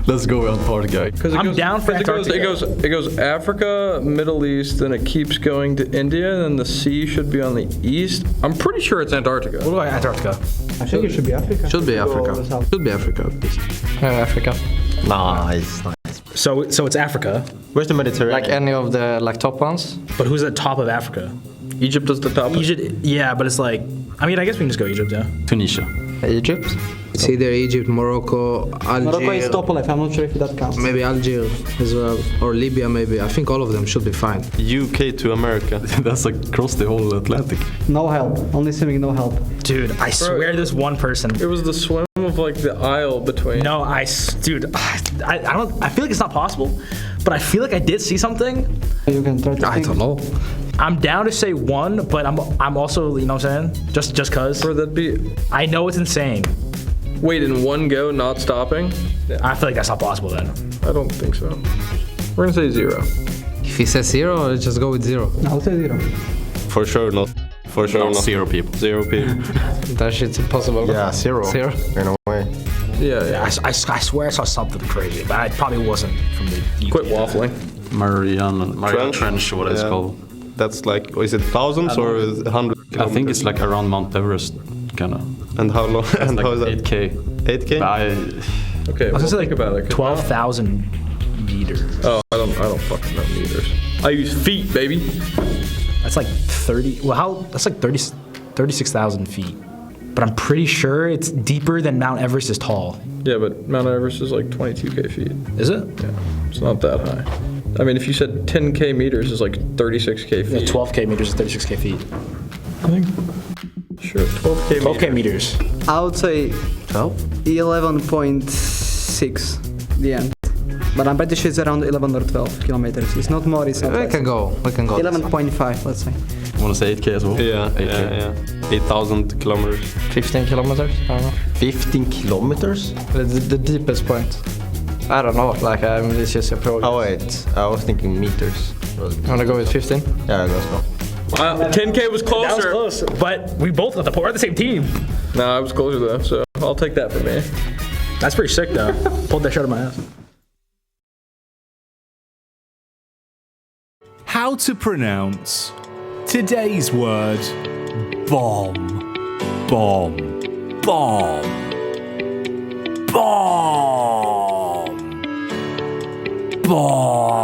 Let's go Antarctica.
I'm down for Antarctica.
It goes Africa, Middle East, then it keeps going to India, and then the sea should be on the east. I'm pretty sure it's Antarctica.
What about Antarctica?
I think it should be Africa.
Should be Africa. Should be Africa, at least.
Africa.
Nice.
So it's Africa.
Where's the Mediterranean?
Like any of the top ones?
But who's at the top of Africa?
Egypt is the top.
Egypt, yeah, but it's like, I mean, I guess we can just go Egypt, yeah.
Tunisia.
Egypt?
It's either Egypt, Morocco, Algeria.
Morocco is top left, I'm not sure if that counts.
Maybe Algeria as well, or Libya maybe. I think all of them should be fine.
UK to America. That's across the whole Atlantic.
No help, only swimming, no help.
Dude, I swear there's one person.
It was the swim of like the aisle between.
No, I feel like it's not possible, but I feel like I did see something.
You can try to
I don't know.
I'm down to say 1, but I'm also, you know what I'm saying? Just cause.
Or that'd be.
I know it's insane.
Wait, in one go, not stopping?
I feel like that's not possible then.
I don't think so. We're gonna say 0.
If he says 0, let's just go with 0.
I'll say 0.
For sure not. For sure not.
0 people.
0 people.
That shit's impossible.
Yeah, 0.
0.
In a way.
Yeah.
I swear I saw something crazy, but it probably wasn't from the UK.
Quit waffling.
Mariana Trench, what it's called.
That's like, is it thousands or 100?
I think it's like around Mount Everest, kind of.
And how long? And
Like
how is that?
8K.
8K?
Okay,
I was gonna say like
think about it.
12,000 meters.
Oh, I don't fucking know meters. I use feet, baby.
That's like 30. Well, that's like 36,000 feet. But I'm pretty sure it's deeper than Mount Everest is tall.
Yeah, but Mount Everest is like 22K feet.
Is it?
Yeah, it's not that high. I mean, if you said 10K meters is like 36K feet.
Yeah, 12K meters is 36K feet.
I think. Sure, 12K
meters.
I would say 11.6, the end. But I'm pretty sure it's around 11 or 12 kilometers. It's not more, it's not
We
less.
can go.
11.5, let's say.
I want to say 8K as well.
Yeah,
8K.
yeah. 8,000 kilometers.
15 kilometers? I don't know.
15 kilometers?
The deepest point. I don't know. Like, it's just a program.
Oh wait, I was thinking meters.
You wanna go with 15?
Yeah, let's go.
10K was closer.
That was close, but we both got the point. We're on the same team.
No, I was closer though, so I'll take that for me.
That's pretty sick though. Pulled that shit out of my ass.
How to pronounce today's word bomb. Bomb. Bomb. Bomb. Bomb.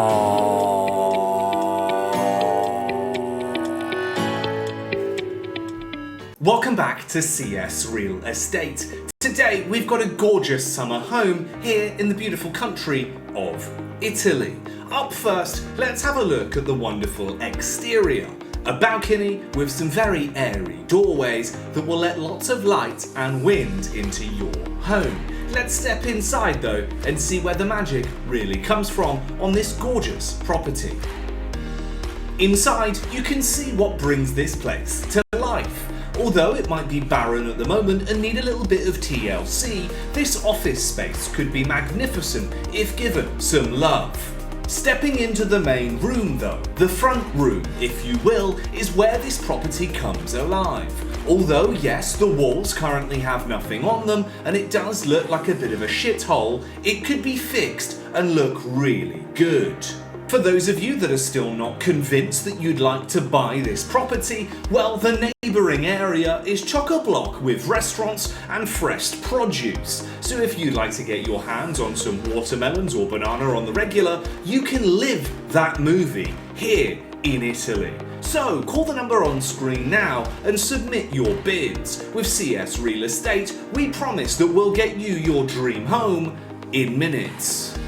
Welcome back to CS Real Estate. Today we've got a gorgeous summer home here in the beautiful country of Italy. Up first, let's have a look at the wonderful exterior. A balcony with some very airy doorways that will let lots of light and wind into your home. Let's step inside though and see where the magic really comes from on this gorgeous property. Inside, you can see what brings this place to life. Although it might be barren at the moment and need a little bit of TLC, this office space could be magnificent if given some love. Stepping into the main room though, the front room, if you will, is where this property comes alive. Although yes, the walls currently have nothing on them and it does look like a bit of a shithole, it could be fixed and look really good. For those of you that are still not convinced that you'd like to buy this property, well, the neighbouring area is chock-a-block with restaurants and fresh produce. So if you'd like to get your hands on some watermelons or banana on the regular, you can live that movie here in Italy. So call the number on screen now and submit your bids. With CS Real Estate, we promise that we'll get you your dream home in minutes.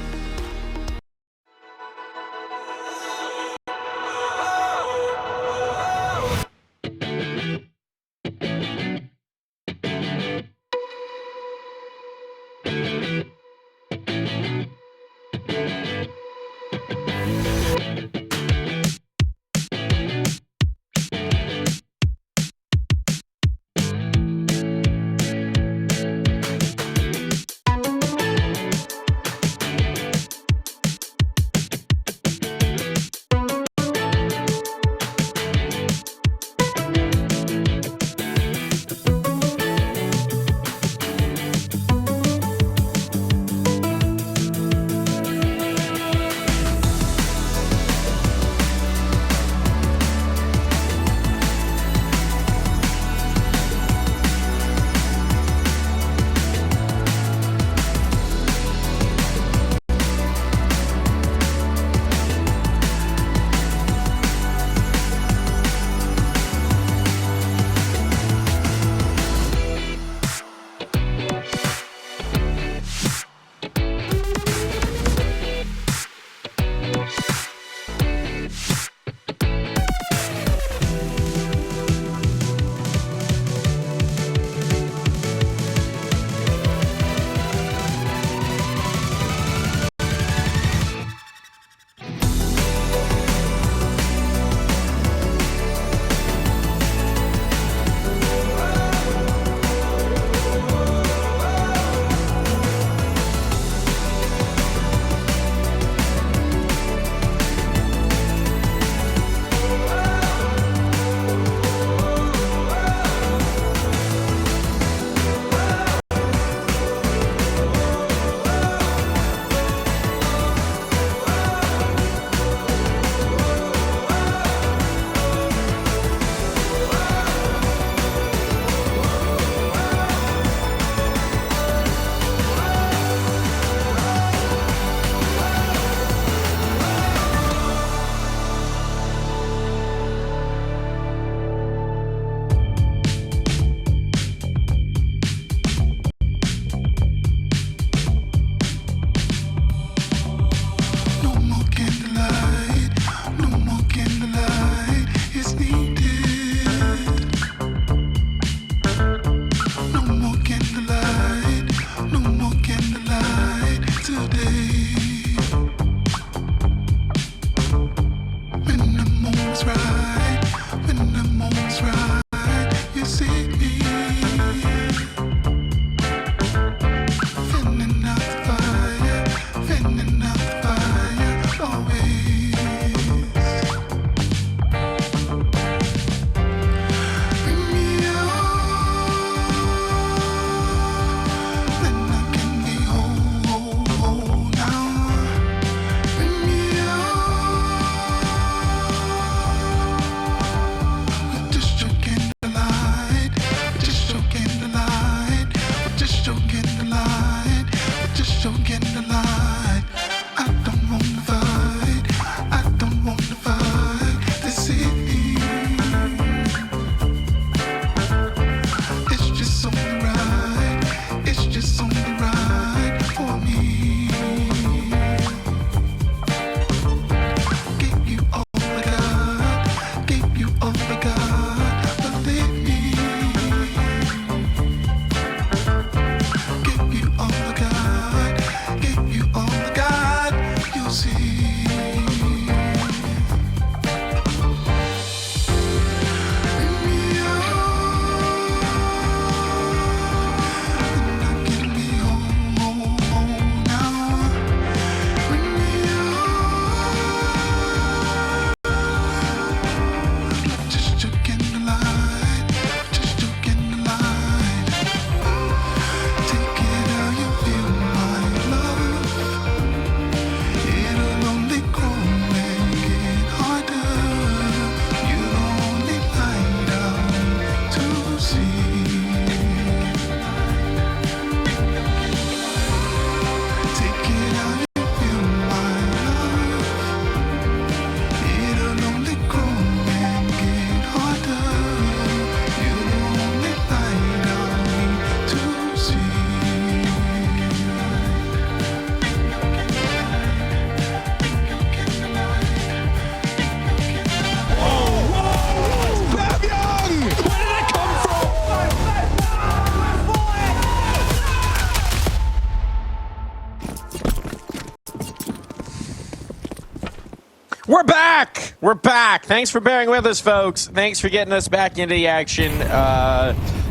We're back! We're back! Thanks for bearing with us, folks. Thanks for getting us back into the action.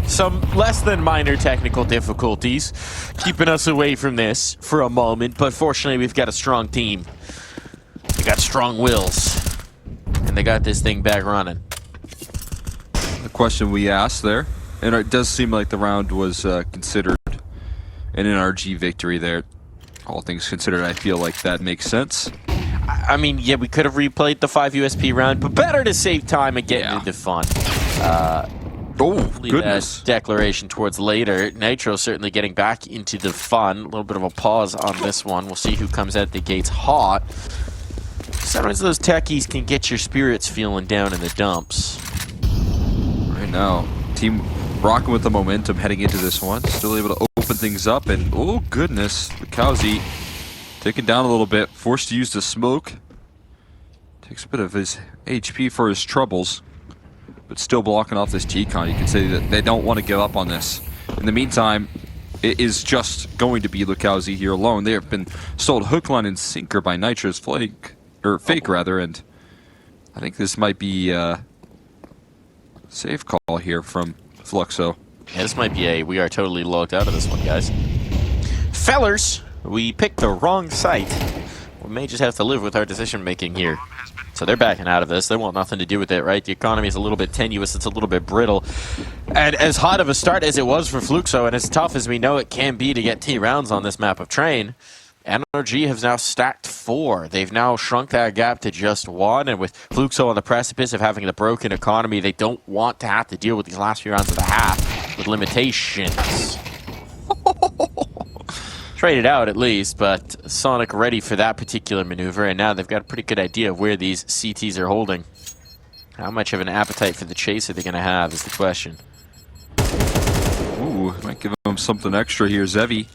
Some less than minor technical difficulties keeping us away from this for a moment, but fortunately we've got a strong team. They got strong wills, and they got this thing back running.
The question we asked there, and it does seem like the round was considered an NRG victory there. All things considered, I feel like that makes sense.
I mean, yeah, we could have replayed the 5 USP round, but better to save time and get into the fun. Leave that declaration towards later. Nitro certainly getting back into the fun. A little bit of a pause on this one. We'll see who comes out the gates hot. Sometimes those techies can get your spirits feeling down in the dumps.
Right now, team rocking with the momentum heading into this one. Still able to open things up, and oh goodness, Lukowski taken down a little bit, forced to use the smoke. Takes a bit of his HP for his troubles, but still blocking off this G-Con. You can say that they don't want to give up on this. In the meantime, it is just going to be Lukowski here alone. They have been sold hook, line, and sinker by Nitro's fake, and I think this might be a safe call here from Fluxo.
Yeah, this might be a we are totally logged out of this one, guys. Fellers, we picked the wrong site. We may just have to live with our decision making here. So they're backing out of this. They want nothing to do with it, right? The economy is a little bit tenuous. It's a little bit brittle. And as hot of a start as it was for Fluxo, and as tough as we know it can be to get T rounds on this map of Train, NRG has now stacked 4. They've now shrunk that gap to just 1. And with Fluxo on the precipice of having the broken economy, they don't want to have to deal with these last few rounds of the half with limitations. Traded out at least, but Sonic ready for that particular maneuver, and now they've got a pretty good idea of where these CTs are holding. How much of an appetite for the chase are they going to have is the question.
Ooh, might give him something extra here. Zevi,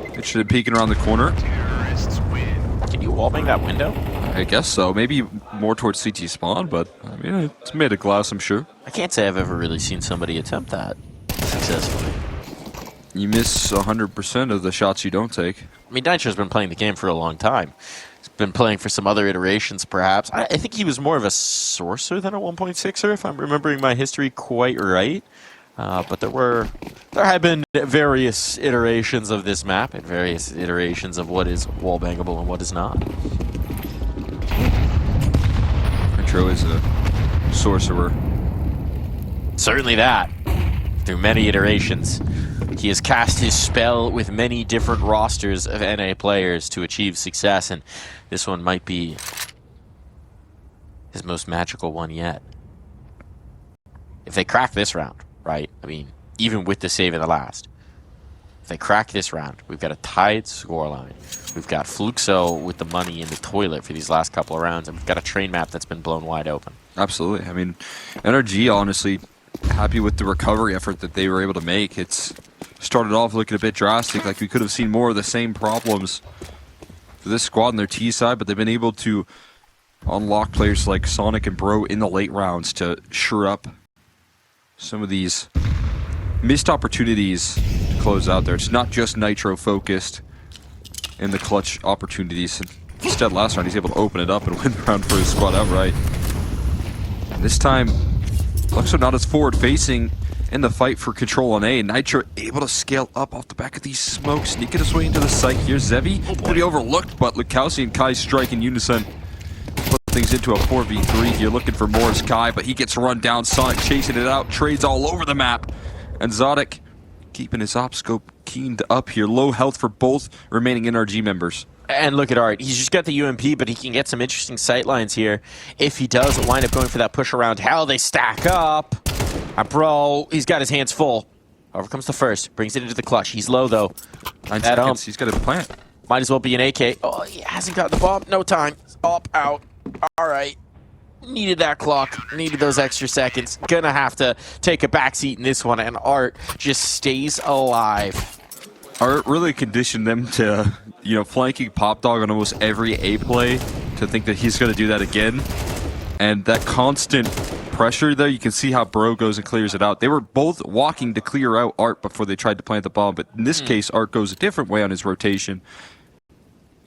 interested in peeking around the corner.
Can you wallbang that window?
I guess so. Maybe more towards CT spawn, but I mean, it's made of glass, I'm sure.
I can't say I've ever really seen somebody attempt that successfully.
You miss 100% of the shots you don't take.
I mean, Nitro's been playing the game for a long time. He's been playing for some other iterations, perhaps. I think he was more of a sourcer than a 1.6er, if I'm remembering my history quite right. But there have been various iterations of this map and various iterations of what is wallbangable and what is not.
Nitro is a sorcerer.
Certainly that. Through many iterations. He has cast his spell with many different rosters of NA players to achieve success, and this one might be his most magical one yet. If they crack this round, right? I mean, even with the save in the last, if they crack this round, we've got a tied scoreline. We've got Fluxo with the money in the toilet for these last couple of rounds, and we've got a train map that's been blown wide open.
Absolutely. I mean, NRG, honestly, happy with the recovery effort that they were able to make. It's started off looking a bit drastic, like we could have seen more of the same problems for this squad on their T side, but they've been able to unlock players like Sonic and Bro in the late rounds to shore up some of these missed opportunities to close out there. It's not just Nitro focused in the clutch opportunities. Instead, last round he's able to open it up and win the round for his squad outright. And this time, Fluxo not as forward facing in the fight for control on A. Nitro able to scale up off the back of these smokes, sneaking his way into the site here. Zevi pretty overlooked, but Lukowski and Kai strike in unison. Put things into a 4v3 here, looking for more as Kai, but he gets run down. Sonic chasing it out, trades all over the map. And Zodic keeping his op scope keened up here. Low health for both remaining NRG members.
And look at Art. He's just got the UMP, but he can get some interesting sight lines here. If he does wind up going for that push around, how they stack up. Bro, he's got his hands full. Over comes the first. Brings it into the clutch. He's low, though.
9 seconds. He's got a plant.
Might as well be an AK. Oh, he hasn't got the bomb. No time. Up, out. All right. Needed that clock. Needed those extra seconds. Gonna have to take a backseat in this one, and Art just stays alive.
Art really conditioned them to, flanking Pop Dog on almost every A play to think that he's going to do that again. And that constant pressure there, you can see how Bro goes and clears it out. They were both walking to clear out Art before they tried to plant the bomb, but in this case, Art goes a different way on his rotation.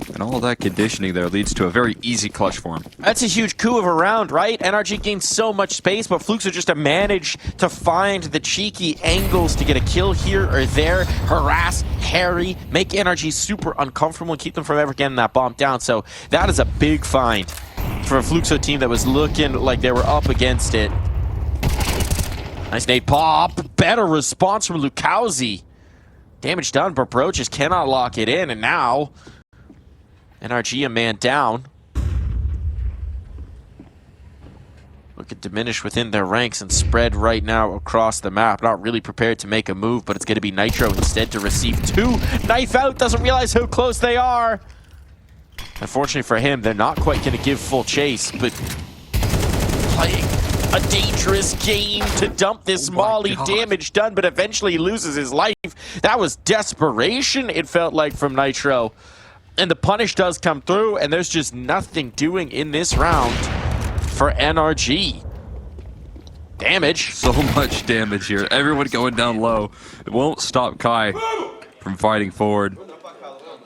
And all that conditioning there leads to a very easy clutch for him.
That's a huge coup of a round, right? NRG gained so much space, but Fluxo just managed to find the cheeky angles to get a kill here or there, harass, harry, make NRG super uncomfortable and keep them from ever getting that bomb down. So that is a big find for a Fluxo team that was looking like they were up against it. Nice nade pop. Better response from Lukowski. Damage done, but Bro just cannot lock it in, and now NRG a man down. Look at diminish within their ranks and spread right now across the map. Not really prepared to make a move, but it's going to be Nitro instead to receive two. Knife out, doesn't realize how close they are. Unfortunately for him, they're not quite going to give full chase, but playing a dangerous game to dump this molly. Damage done, but eventually he loses his life. That was desperation, it felt like, from Nitro. And the punish does come through, and there's just nothing doing in this round for NRG. Damage.
So much damage here. Everyone going down low. It won't stop Kai from fighting forward.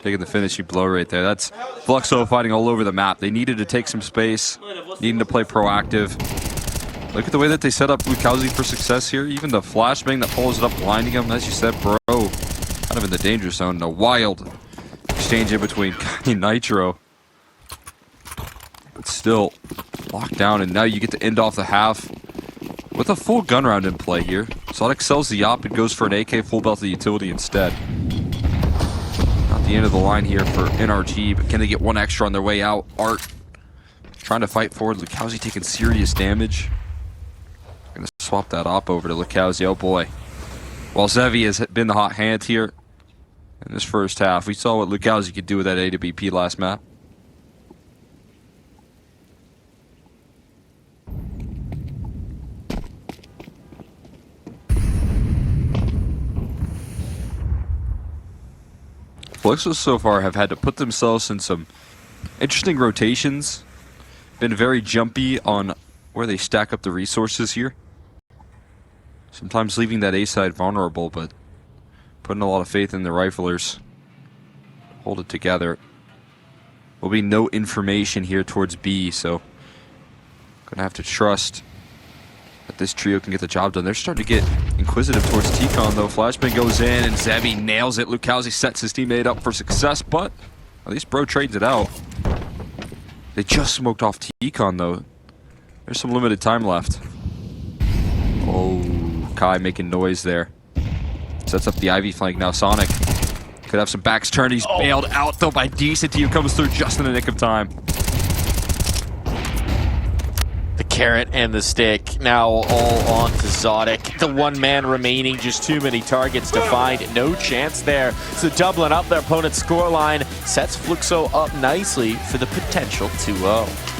Taking the finishing blow right there. That's Fluxo fighting all over the map. They needed to take some space, needing to play proactive. Look at the way that they set up Lukowski for success here. Even the flashbang that follows it up, blinding him. As you said, Bro, kind of in the danger zone. A wild exchange in between Kai and Nitro. But still locked down, and now you get to end off the half with a full gun round in play here. Exotic sells the op and goes for an AK full belted utility instead. Not the end of the line here for NRG, but can they get one extra on their way out? Art trying to fight forward. Lukowski taking serious damage. Gonna swap that op over to Lukowski. Oh boy. While Zevi has been the hot hand here in this first half, we saw what Lukowski could do with that AWP last map. Fluxo so far have had to put themselves in some interesting rotations. Been very jumpy on where they stack up the resources here. Sometimes leaving that A side vulnerable, but putting a lot of faith in the riflers. Hold it together. Will be no information here towards B, so gonna have to trust that this trio can get the job done. They're starting to get inquisitive towards T-Con though. Flashbang goes in and Zevi nails it. Lukowski sets his teammate up for success, but at least Bro trades it out. They just smoked off T-Con though. There's some limited time left. Oh, Kai making noise there. Sets up the Ivy flank now. Sonic could have some backs turned. He's bailed out though by Decent, who comes through just in the nick of time.
The carrot and the stick now all on to Zodic. The one man remaining, just too many targets to find. No chance there. So doubling up their opponent's scoreline sets Fluxo up nicely for the potential 2-0.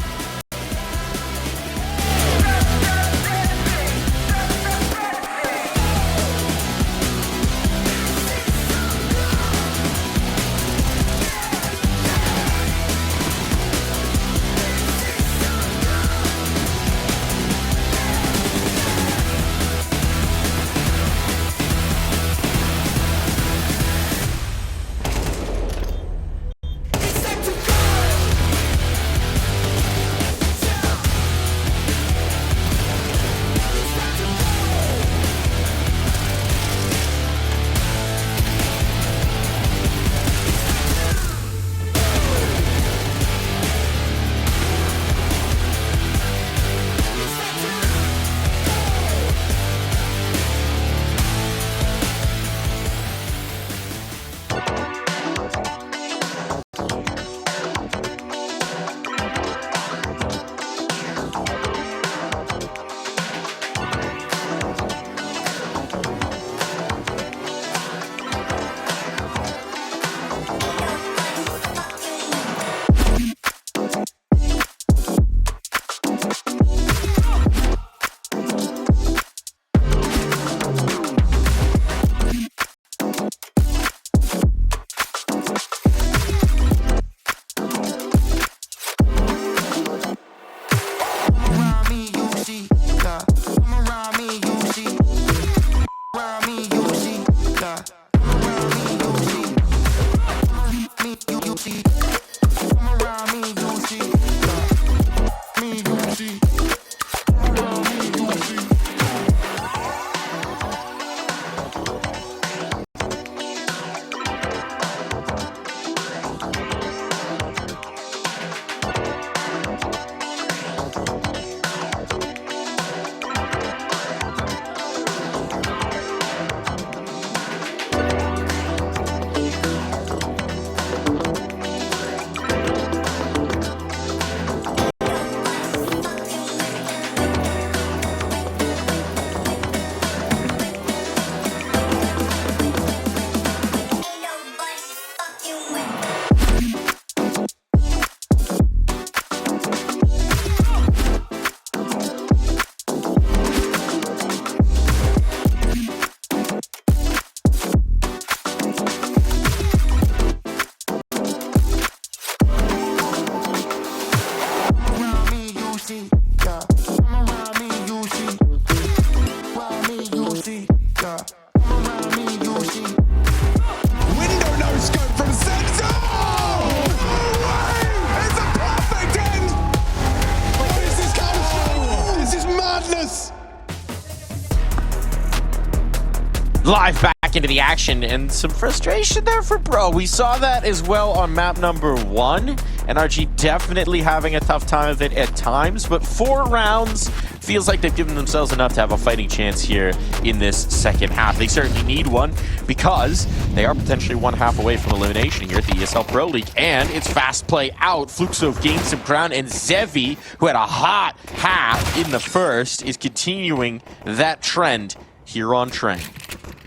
live back into the action, and some frustration there for Bro. We saw that as well on map number 1. NRG definitely having a tough time of it at times, but 4 rounds feels like they've given themselves enough to have a fighting chance here in this second half. They certainly need one because they are potentially 1 half away from elimination here at the ESL Pro League, and it's fast play out. Fluxo gained some ground, and Zevi, who had a hot half in the first, is continuing that trend here on Train.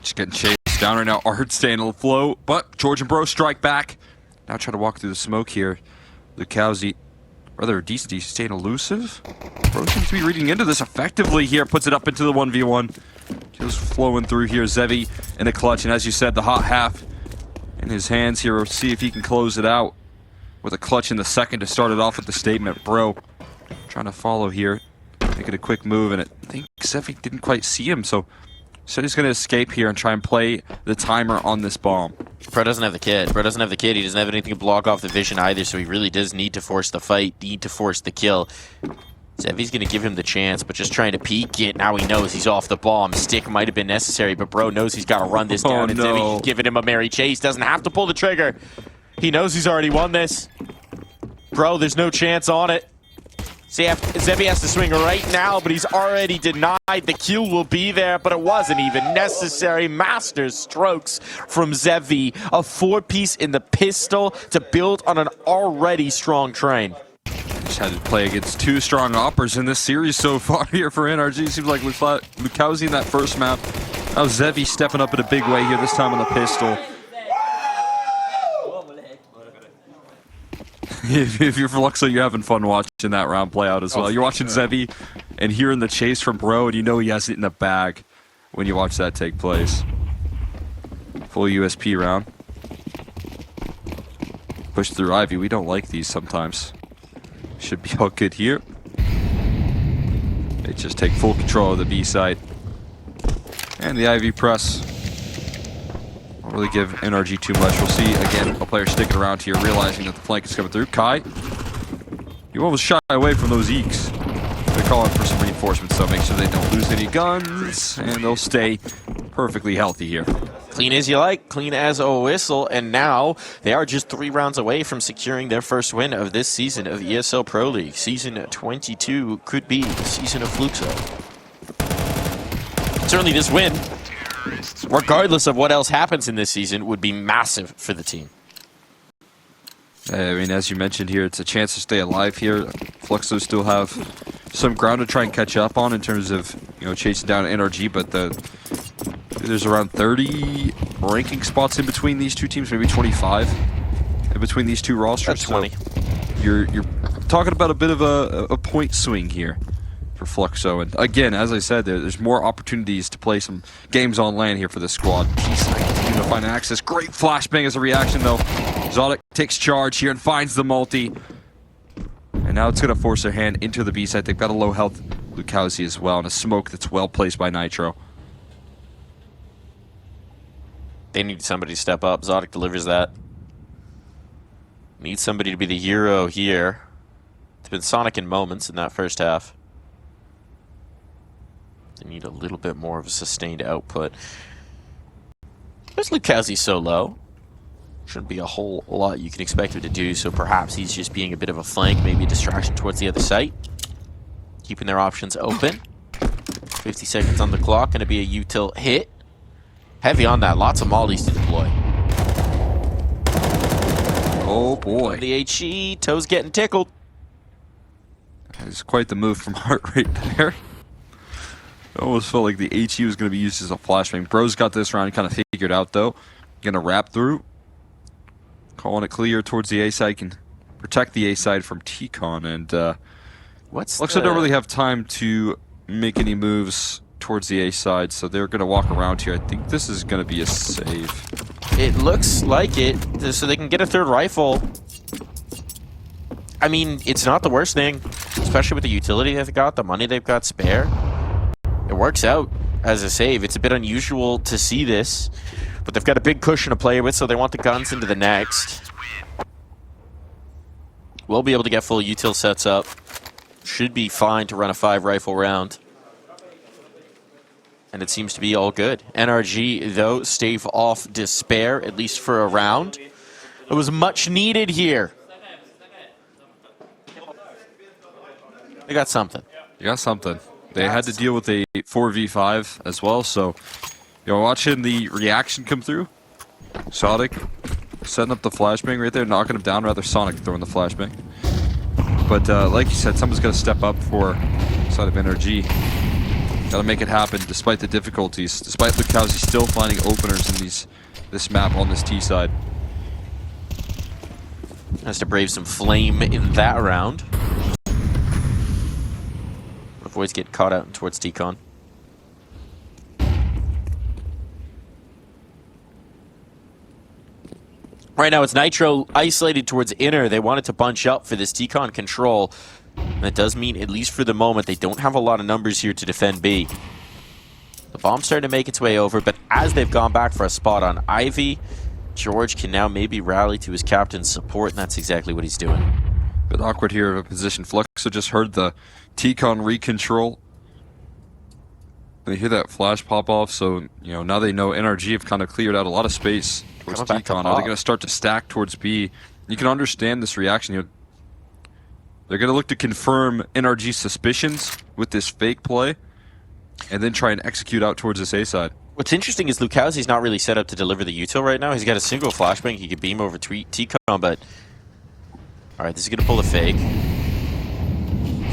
Just getting chased down right now. Art staying on the flow, but George and Bro strike back. Now trying to walk through the smoke here. Lukowski, rather decent, staying elusive. Bro seems to be reading into this effectively here. Puts it up into the 1v1. Just flowing through here. Zevi in a clutch, and as you said, the hot half in his hands here. We'll see if he can close it out with a clutch in the second to start it off with the statement. Bro trying to follow here, making a quick move, and I think Zevi didn't quite see him, so said he's going to escape here and try and play the timer on this bomb.
Bro doesn't have the kid. He doesn't have anything to block off the vision either, so he really does need to force the fight, need to force the kill. Zevi's going to give him the chance, but just trying to peek it. Now he knows he's off the bomb. Stick might have been necessary, but Bro knows he's got to run this down, and Zevi's giving him a merry chase. Doesn't have to pull the trigger. He knows he's already won this. Bro, there's no chance on it. Zevi has to swing right now, but he's already denied. The kill will be there, but it wasn't even necessary. Master strokes from Zevi. A 4-piece in the pistol to build on an already strong Train.
Just had to play against 2 strong oppers in this series so far here for NRG. Seems like Lukowski in that first map. Now Zevi stepping up in a big way here, this time on the pistol. If you're Fluxo, you're having fun watching that round play out as well. You're watching Zevi and hearing the chase from Bro, and you know he has it in the bag when you watch that take place. Full USP round. Push through Ivy. We don't like these sometimes. Should be all good here. They just take full control of the B side. And the Ivy press. Don't really give NRG too much. We'll see, again, a player sticking around here, realizing that the flank is coming through. Kai, you almost shy away from those eeks. They're calling for some reinforcements, so make sure they don't lose any guns, and they'll stay perfectly healthy here.
Clean as you like, clean as a whistle, and now they are just 3 rounds away from securing their first win of this season of ESL Pro League. Season 22 could be the season of Fluxo. Certainly this win, regardless of what else happens in this season, would be massive for the team.
I mean, as you mentioned here, it's a chance to stay alive here. Fluxo still have some ground to try and catch up on in terms of, chasing down NRG, but there's around 30 ranking spots in between these two teams, maybe 25 in between these two rosters.
That's 20.
So you're talking about a bit of a point swing here for Fluxo. And again, as I said, there's more opportunities to play some games on land here for this squad. Continue to find access. Great flashbang as a reaction, though. Zodic takes charge here and finds the multi. And now it's going to force their hand into the B side. They've got a low health Lukowski as well, and a smoke that's well placed by Nitro.
They need somebody to step up. Zodic delivers that. Need somebody to be the hero here. It's been Sonic in moments in that first half. They need a little bit more of a sustained output. Because Lukowski's so low, shouldn't be a whole lot you can expect him to do, so perhaps he's just being a bit of a flank, maybe a distraction towards the other site. Keeping their options open. 50 seconds on the clock, going to be a util hit. Heavy on that, lots of mollies to deploy.
Oh boy.
The HE, toes getting tickled.
That is quite the move from Heart Rate there. It almost felt like the HE was going to be used as a flashbang. Bro's got this round kind of figured out, though. Going to wrap through. Calling it clear towards the A side. Can protect the A side from T-Con. And Fluxo don't really have time to make any moves towards the A side, so they're going to walk around here. I think this is going to be a save.
It looks like it, so they can get a third rifle. I mean, it's not the worst thing, especially with the utility they've got, the money they've got spare. It works out as a save. It's a bit unusual to see this, but they've got a big cushion to play with, so they want the guns into the next. We'll be able to get full util sets up. Should be fine to run a 5 rifle round. and it seems to be all good. NRG, though, stave off despair, at least for a round. It was much needed here. They got something.
You got something. They had to deal with a 4v5 as well, so you're watching the reaction come through. Sonic setting up the flashbang right there, knocking him down, rather Sonic throwing the flashbang. But like you said, someone's going to step up for side of NRG. Got to make it happen despite the difficulties, despite Lukowski still finding openers in this map on this T side.
Has to brave some flame in that round. Avoids getting caught out towards Decon. Right now it's Nitro isolated towards inner. They wanted to bunch up for this Decon control. And that does mean, at least for the moment, they don't have a lot of numbers here to defend B. The bomb's starting to make its way over, but as they've gone back for a spot on Ivy, George can now maybe rally to his captain's support, and that's exactly what he's doing.
Bit awkward here of a position. Fluxo just heard the T-Con recontrol. They hear that flash pop off, so now they know NRG have kind of cleared out a lot of space towards T-Con. Are they going to start to stack towards B? You can understand this reaction. They're going to look to confirm NRG's suspicions with this fake play, and then try and execute out towards this A side.
What's interesting is Lukowski's not really set up to deliver the util right now. He's got a single flashbang. He could beam over T-Con, but... Alright, this is going to pull a fake.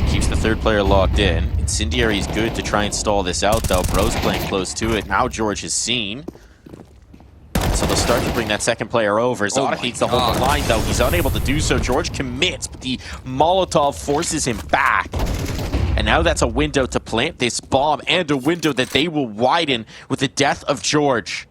Keeps the third player locked in. Incendiary is good to try and stall this out, though. Bro's playing close to it. Now George has seen. So they'll start to bring that second player over. Zodic needs to hold the line, though. He's unable to do so. George commits, but the Molotov forces him back. And now that's a window to plant this bomb, and a window that they will widen with the death of George.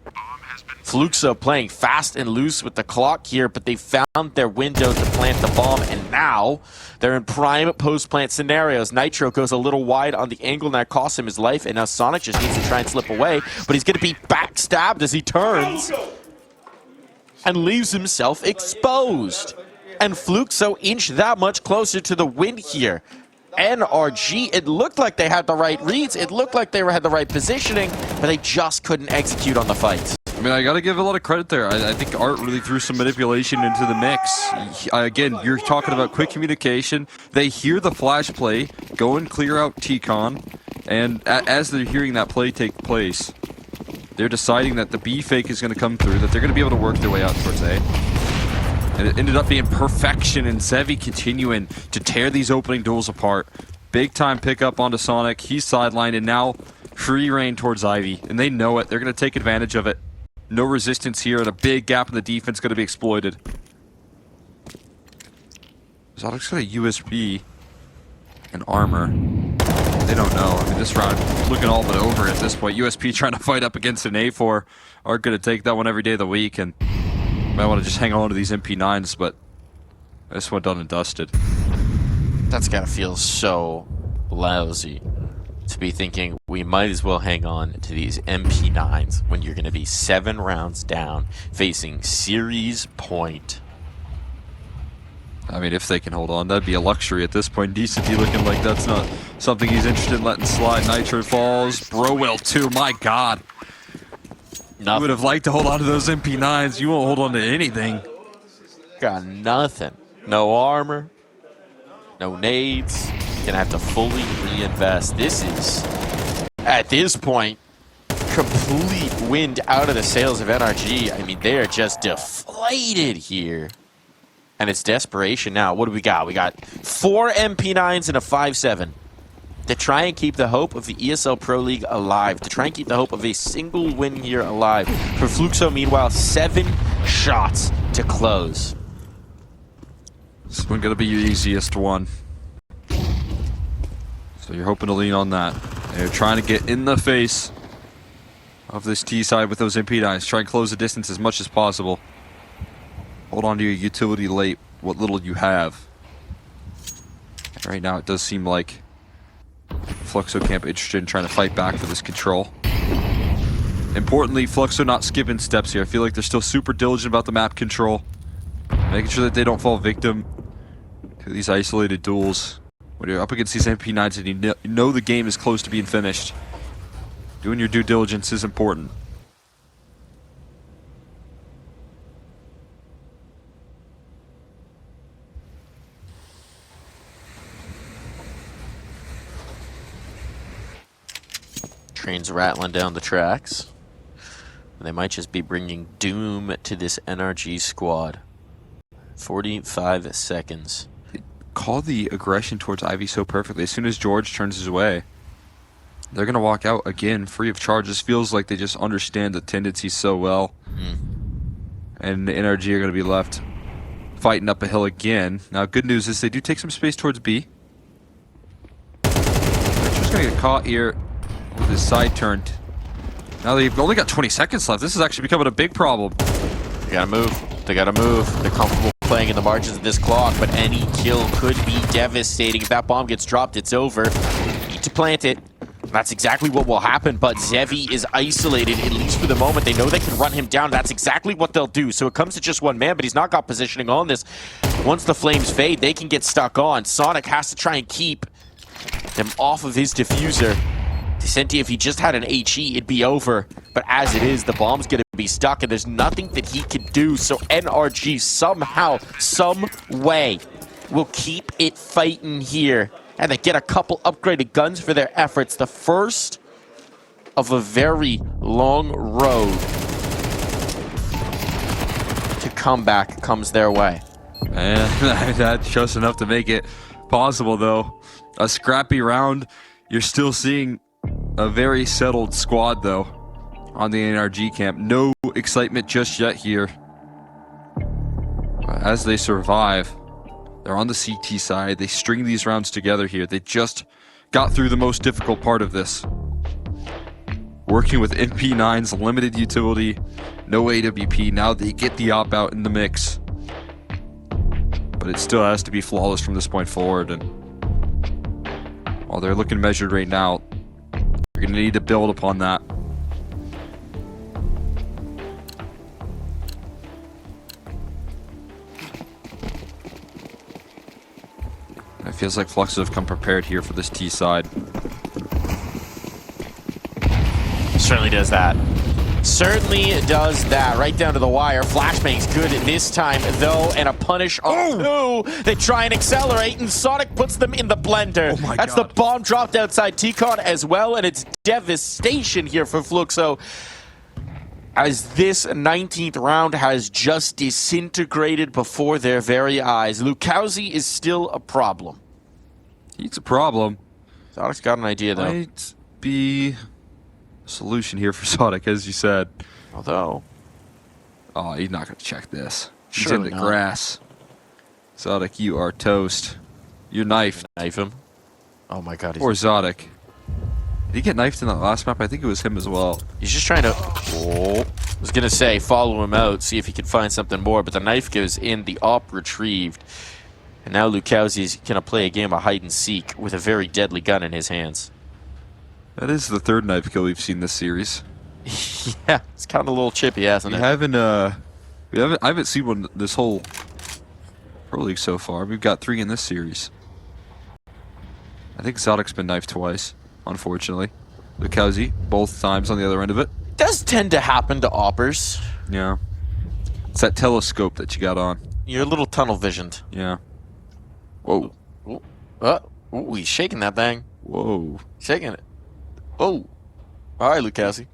Fluxo playing fast and loose with the clock here, but they found their window to plant the bomb, and now they're in prime post-plant scenarios. Nitro goes a little wide on the angle, and that costs him his life, and now Sonic just needs to try and slip away, but he's going to be backstabbed as he turns and leaves himself exposed. And Fluxo inch that much closer to the win here. NRG, it looked like they had the right reads, it looked like they had the right positioning, but they just couldn't execute on the fight.
I mean, I got to give a lot of credit there. I think Art really threw some manipulation into the mix. Again, you're talking about quick communication. They hear the flash play, go and clear out T-Con, and as they're hearing that play take place, they're deciding that the B fake is going to come through, that they're going to be able to work their way out towards A. And it ended up being perfection, and Zevi continuing to tear these opening duels apart. Big time pickup onto Sonic. He's sidelined, and now free reign towards Ivy. And they know it. They're going to take advantage of it. No resistance here, and a big gap in the defense going to be exploited. Zodic's got a USB and armor. They don't know. I mean, this round looking all but over at this point. USP trying to fight up against an A4. Art going to take that one every day of the week, and might want to just hang on to these MP9s, but this one done and dusted.
That's gotta feel so lousy to be thinking we might as well hang on to these MP9s when you're gonna be 7 rounds down, facing series point.
I mean, if they can hold on, that'd be a luxury at this point. DCT looking like that's not something he's interested in letting slide. Nitro falls. Bro will too. My God. You would have liked to hold on to those MP9s. You won't hold on to anything.
Got nothing. No armor. No nades. Gonna have to fully reinvest. This is, at this point, complete wind out of the sails of NRG. I mean, they are just deflated here. And it's desperation now. What do we got? We got 4 MP9s and a 5-7. To try and keep the hope of the ESL Pro League alive. To try and keep the hope of a single win here alive. For Fluxo, meanwhile, 7 shots to close.
This one gonna be your easiest one. So you're hoping to lean on that. They're trying to get in the face of this T side with those MP9s. Try and close the distance as much as possible. Hold on to your utility late, what little you have. And right now it does seem like Fluxo can't be interested in trying to fight back for this control. Importantly, Fluxo not skipping steps here. I feel like they're still super diligent about the map control. Making sure that they don't fall victim to these isolated duels. When you're up against these MP9s and you know the game is close to being finished, Doing your due diligence is important.
Trains rattling down the tracks. They might just be bringing doom to this NRG squad. 45 seconds.
They call the aggression towards Ivy so perfectly. As soon as George turns his way, they're going to walk out again free of charge. This feels like they just understand the tendencies so well. And the NRG are going to be left fighting up a hill again. Now, good news is they do take some space towards B. They're just going to get caught here with his side turned. Now they've only got 20 seconds left. This is actually becoming a big problem.
They gotta move. They gotta move. They're comfortable playing in the margins of this clock, but any kill could be devastating. If that bomb gets dropped, it's over. Need to plant it. That's exactly what will happen, but Zevi is isolated, at least for the moment. They know they can run him down. That's exactly what they'll do. So it comes to just one man, but he's not got positioning on this. Once the flames fade, they can get stuck on. Sonic has to try and keep them off of his diffuser. Senti, if he just had an HE, it'd be over. But as it is, the bomb's gonna be stuck, and there's nothing that he can do. So NRG somehow, some way, will keep it fighting here. And they get a couple upgraded guns for their efforts. The first of a very long road to comeback comes their way.
And that's just enough to make it possible, though. A scrappy round. You're still seeing a very settled squad, though, on the NRG camp. No excitement just yet here. As they survive, they're on the CT side. They string these rounds together here. They just got through the most difficult part of this. Working with MP9's limited utility, no AWP. Now they get the op-out in the mix. But it still has to be flawless from this point forward. And while they're looking measured right now, you're going to need to build upon that. It feels like Fluxo have come prepared here for this T side.
Certainly does that. Certainly does that. Right down to the wire. Flashbang's good this time, though, and a punish on two. They try and accelerate, and Sonic puts them in the blender.
Oh my
That's
God.
the bomb dropped outside T-Con as well, and it's devastation here for Fluxo, as this 19th round has just disintegrated before their very eyes. Lukowski is still a problem.
He's a problem.
Sonic's got an idea, though.
Might be a solution here for Sonic, as you said.
Although,
oh, he's not going to check this. He's in
Surely
the
not.
grass. Zodic, you are toast. You're knifed.
Knife him. Oh my God.
Or Zodic. Did he get knifed in that last map? I think it was him as well.
He's just trying to... Oh, I was going to say, follow him out, see if he can find something more, but the knife goes in, the op retrieved. And now Lukowski's going to play a game of hide and seek with a very deadly gun in his hands.
That is the third knife kill we've seen this series.
Yeah, it's kind of a little chippy, hasn't it?
I haven't seen one this whole Pro League so far. We've got 3 in this series. I think Zodic's been knifed twice, unfortunately. Lukowski, both times on the other end of it.
Does tend to happen to oppers.
Yeah. It's that telescope that you got on.
You're a little tunnel visioned.
Yeah. Whoa.
Ooh, he's shaking that thing.
Whoa.
Shaking it. Oh. All right, Lukowski.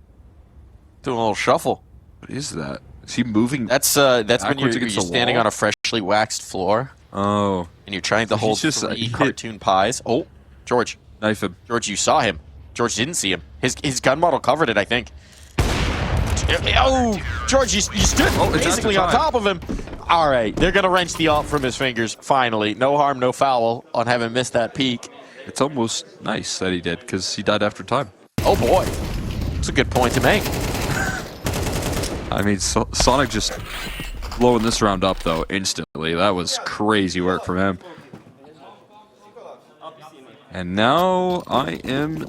Doing a little shuffle.
What is that? Is he moving?
That's when
backwards
you're
against the
standing
wall?
on a freshly waxed floor.
Oh.
And you're trying to
So
hold
he's just,
3
he hit-
cartoon pies. Oh, George.
Knife him.
George, you saw him. George didn't see him. His gun model covered it, I think. Oh, George, you stood
it's
basically
after
on
time.
top of him. All right, they're going to wrench the op from his fingers, finally. No harm, no foul on having missed that peak.
It's almost nice that he did, because he died after time.
Oh, boy. That's a good point to make.
I mean, Sonic just blowing this round up, though, instantly. That was crazy work from him. And now I am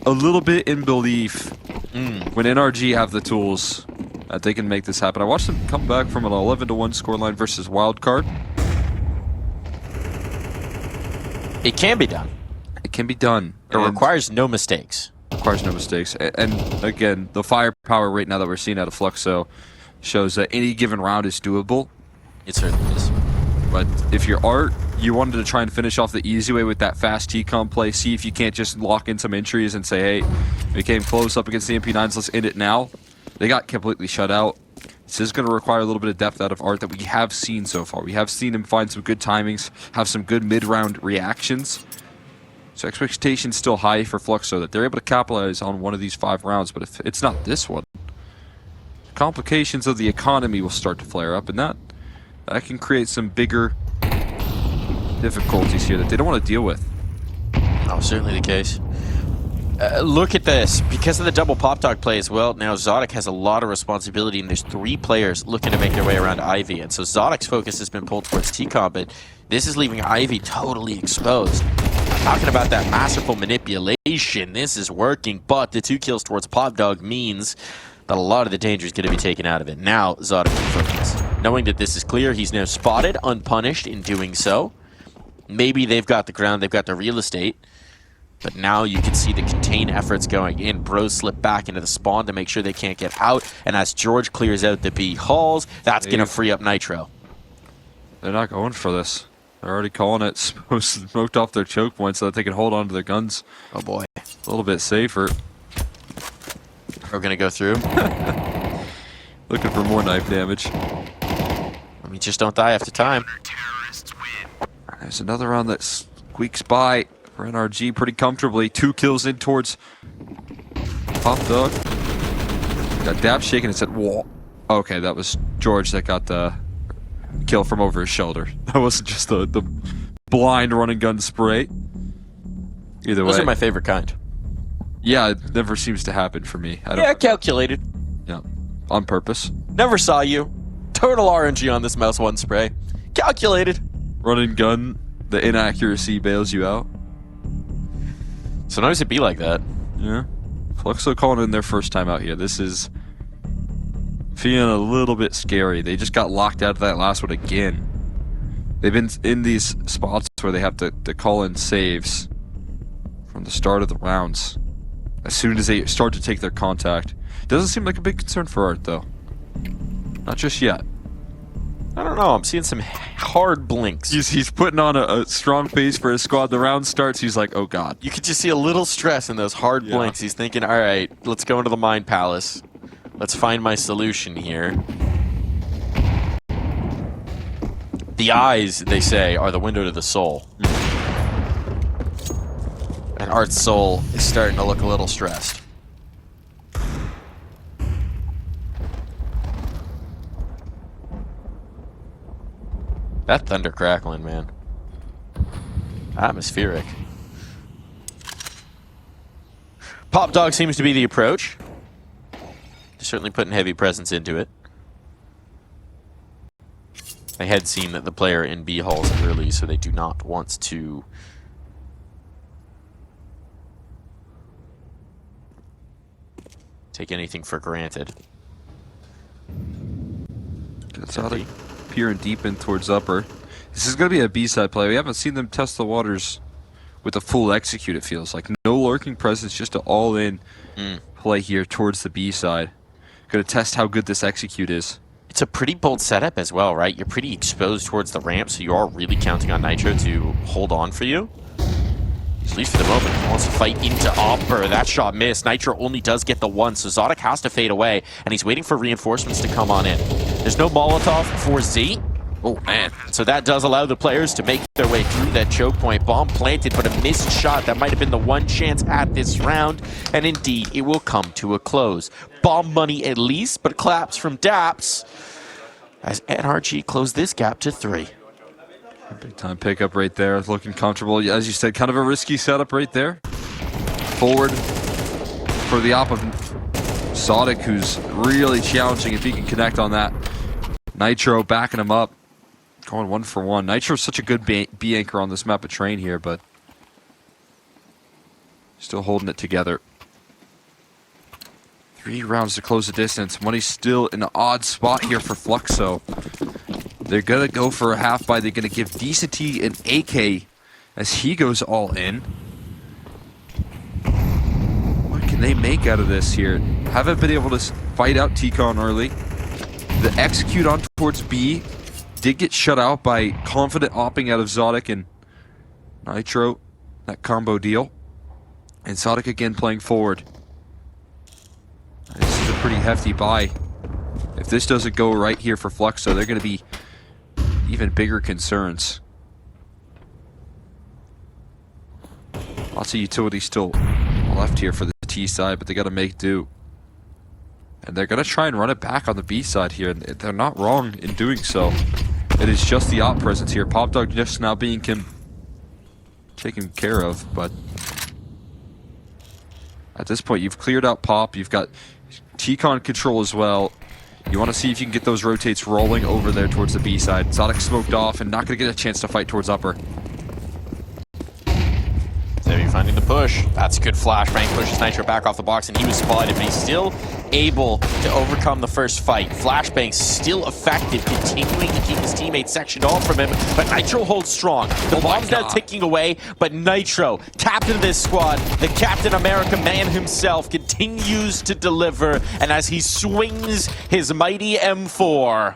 a little bit in belief when NRG have the tools that they can make this happen. I watched them come back from an 11-1 scoreline versus Wildcard.
It can be done.
It can be done.
It requires no mistakes.
requires no mistakes. And again, the firepower right now that we're seeing out of Fluxo shows that any given round is doable.
It certainly is.
But if you're Art, you wanted to try and finish off the easy way with that fast TCOM play. See if you can't just lock in some entries and say, hey, we came close up against the MP9s, let's end it now. They got completely shut out. This is going to require a little bit of depth out of Art that we have seen so far. We have seen him find some good timings, have some good mid-round reactions. So expectation's still high for Fluxo that they're able to capitalize on one of these 5 rounds, but if it's not this one, complications of the economy will start to flare up, and that can create some bigger difficulties here that they don't want to deal with.
Oh, certainly the case. Look at this. Because of the double pop dog play as well, now Zodic has a lot of responsibility, and there's 3 players looking to make their way around Ivy. And so Zodic's focus has been pulled towards TCOM, but this is leaving Ivy totally exposed. Talking about that masterful manipulation, this is working, but the 2 kills towards pop dog means that a lot of the danger is going to be taken out of it. Now Zodic can focus. Knowing that this is clear, he's now spotted, unpunished in doing so. Maybe they've got the ground, they've got the real estate. But now you can see the contain efforts going in. Bros slip back into the spawn to make sure they can't get out. And as George clears out the B halls, that's going to free up Nitro.
They're not going for this. They're already calling it smoked off their choke points so that they can hold on to their guns.
Oh boy.
A little bit safer.
We're going to go through.
Looking for more knife damage.
I mean, just don't die after time.
There's another round that squeaks by for NRG pretty comfortably. 2 kills in towards Pop Dog. Got Dab shaking and said, whoa. Okay, that was George that got the kill from over his shoulder. That wasn't just the blind run and gun spray. Either way.
Those are my favorite kind.
Yeah, it never seems to happen for me.
Yeah, calculated.
Yeah, on purpose.
Never saw you. Total RNG on this mouse 1 spray. Calculated.
Run and gun, the inaccuracy bails you out.
Sometimes it be like that.
Yeah. Fluxo calling in their first time out here. This is feeling a little bit scary. They just got locked out of that last one again. They've been in these spots where they have to call in saves from the start of the rounds. As soon as they start to take their contact. Doesn't seem like a big concern for Art, though. Not just yet.
I don't know. I'm seeing some hard blinks.
He's putting on a strong face for his squad. The round starts. He's like, oh, God.
You could just see a little stress in those hard blinks. He's thinking, all right, let's go into the Mind Palace. Let's find my solution here. The eyes, they say, are the window to the soul. And Art's soul is starting to look a little stressed. That thunder crackling, man. Atmospheric. Pop Dog seems to be the approach. They're certainly putting heavy presence into it. They had seen that the player in B halls early, so they do not want to take anything for granted.
That's how they peering deep in towards upper. This is going to be a B-side play. We haven't seen them test the waters with a full execute, it feels like. No lurking presence, just an all-in play here towards the B-side. Going to test how good this execute is.
It's a pretty bold setup as well, right? You're pretty exposed towards the ramp, so you are really counting on Nitro to hold on for you. At least for the moment, he wants to fight into Opper. That shot missed. Nitro only does get the 1, so Zodic has to fade away, and he's waiting for reinforcements to come on in. There's no Molotov for Z. Oh, man. So that does allow the players to make their way through that choke point. Bomb planted, but a missed shot. That might have been the one chance at this round, and indeed, it will come to a close. Bomb money at least, but claps from Daps as NRG close this gap to 3.
Big time pickup right there, looking comfortable. As you said, kind of a risky setup right there. Forward for the op of Zodic, who's really challenging if he can connect on that. Nitro backing him up, going 1 for 1. Nitro's such a good B anchor on this map of Train here, but still holding it together. 3 rounds to close the distance. Money's still in an odd spot here for Fluxo. They're going to go for a half buy. They're going to give DCT an AK as he goes all in. What can they make out of this here? Haven't been able to fight out T-Con early. The execute on towards B did get shut out by confident opping out of Zodic and Nitro, that combo deal. And Zodic again playing forward. This is a pretty hefty buy. If this doesn't go right here for Fluxo, they're going to be even bigger concerns. Lots of utility still left here for the T side, but they got to make do. And they're going to try and run it back on the B side here, and they're not wrong in doing so. It is just the op presence here. Pop Dog just now being taken care of, but at this point you've cleared out Pop, you've got T-Con control as well. You want to see if you can get those rotates rolling over there towards the B side. Zodic smoked off and not going to get a chance to fight towards upper.
Zevi finding the push. That's a good flashbang. Pushes Nitro back off the box, and he was spotted, but he's still able to overcome the first fight. Flashbang still effective, continuing to keep his teammates sectioned off from him, but Nitro holds strong. The bomb's now ticking away, but Nitro, captain of this squad, the Captain America man himself, continues to deliver, and as he swings his mighty M4,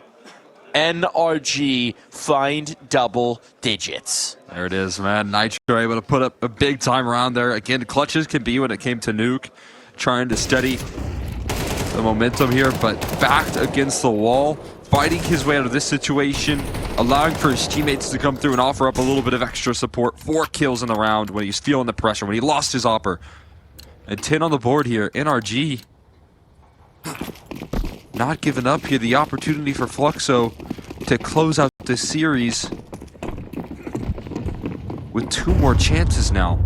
NRG find double digits.
There it is, man. Nitro able to put up a big time round there. Again, clutches can be when it came to Nuke. Trying to steady the momentum here, but backed against the wall. Fighting his way out of this situation. Allowing for his teammates to come through and offer up a little bit of extra support. 4 kills in the round when he's feeling the pressure, when he lost his opper. And 10 on the board here. NRG not giving up here. The opportunity for Fluxo to close out this series with 2 more chances now.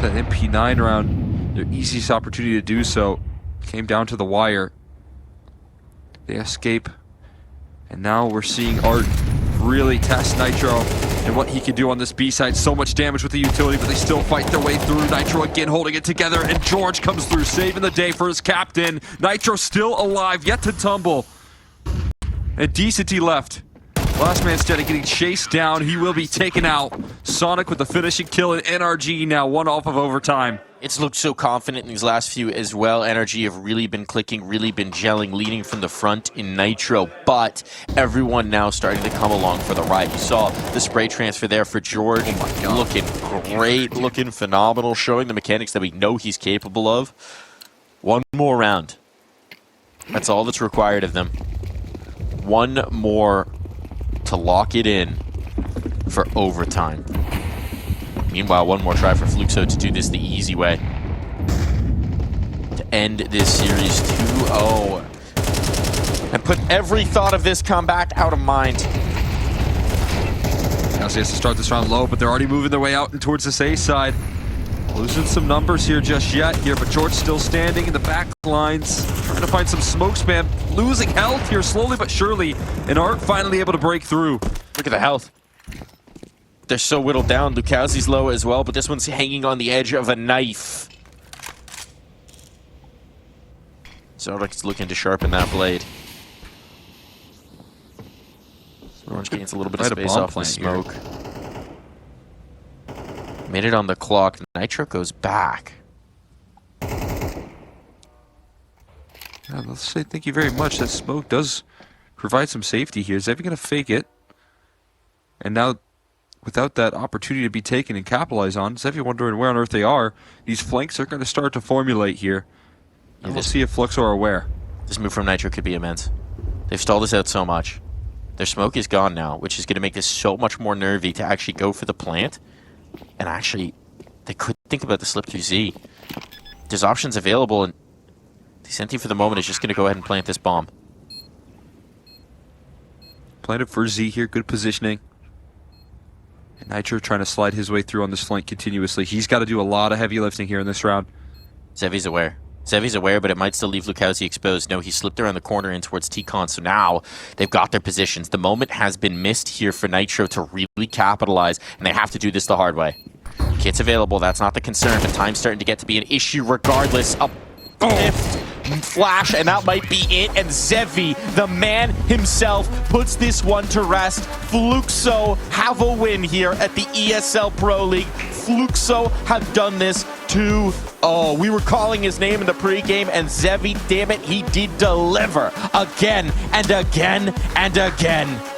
That MP9 round, their easiest opportunity to do so, came down to the wire. They escape, and now we're seeing Art really test Nitro and what he can do on this B side. So much damage with the utility, but they still fight their way through. Nitro again holding it together, and George comes through, saving the day for his captain. Nitro still alive, yet to tumble. And Decenty left. Last man standing, getting chased down. He will be taken out. Sonic with the finishing kill, and NRG now 1 off of overtime.
It's looked so confident in these last few as well. NRG have really been clicking, really been gelling, leading from the front in Nitro, but everyone now starting to come along for the ride. You saw the spray transfer there for George. Oh my God. Looking great, looking phenomenal, showing the mechanics that we know he's capable of. 1 more round. That's all that's required of them. 1 more to lock it in for overtime. Meanwhile, 1 more try for Fluxo to do this the easy way. To end this series 2-0. And put every thought of this comeback out of mind.
Now he has to start this round low, but they're already moving their way out and towards this A side. Losing some numbers here just yet here, but George still standing in the back lines, trying to find some smoke spam. Losing health here slowly but surely, and Art finally able to break through.
Look at the health. They're so whittled down. Lukowski's low as well, but this one's hanging on the edge of a knife. Zodic's looking to sharpen that blade. Orange gains a little bit of space off the smoke. Made it on the clock. Nitro goes back.
Yeah, let's say thank you very much. That smoke does provide some safety here. Is Zevi going to fake it? And now, without that opportunity to be taken and capitalize on, Zevi wondering where on earth they are. These flanks are going to start to formulate here. And we'll see if Fluxo are aware.
This move from Nitro could be immense. They've stalled us out so much. Their smoke is gone now, which is going to make this so much more nervy to actually go for the plant. And actually, they could think about the slip through Z. There's options available, and Decenty for the moment is just going to go ahead and plant this bomb.
Planted for Z here, good positioning. And Nitro trying to slide his way through on this flank continuously. He's got to do a lot of heavy lifting here in this round.
Zevi's aware. Zevi's aware, but it might still leave Lukowski exposed. No, he slipped around the corner in towards T-Con, so now they've got their positions. The moment has been missed here for Nitro to really capitalize, and they have to do this the hard way. Kit's available, that's not the concern, but time's starting to get to be an issue regardless. A fifth flash, and that might be it, and Zevi, the man himself, puts this one to rest. Fluxo have a win here at the ESL Pro League. Fluxo have done this too. Oh, we were calling his name in the pregame, and Zevi, damn it, he did deliver again and again and again.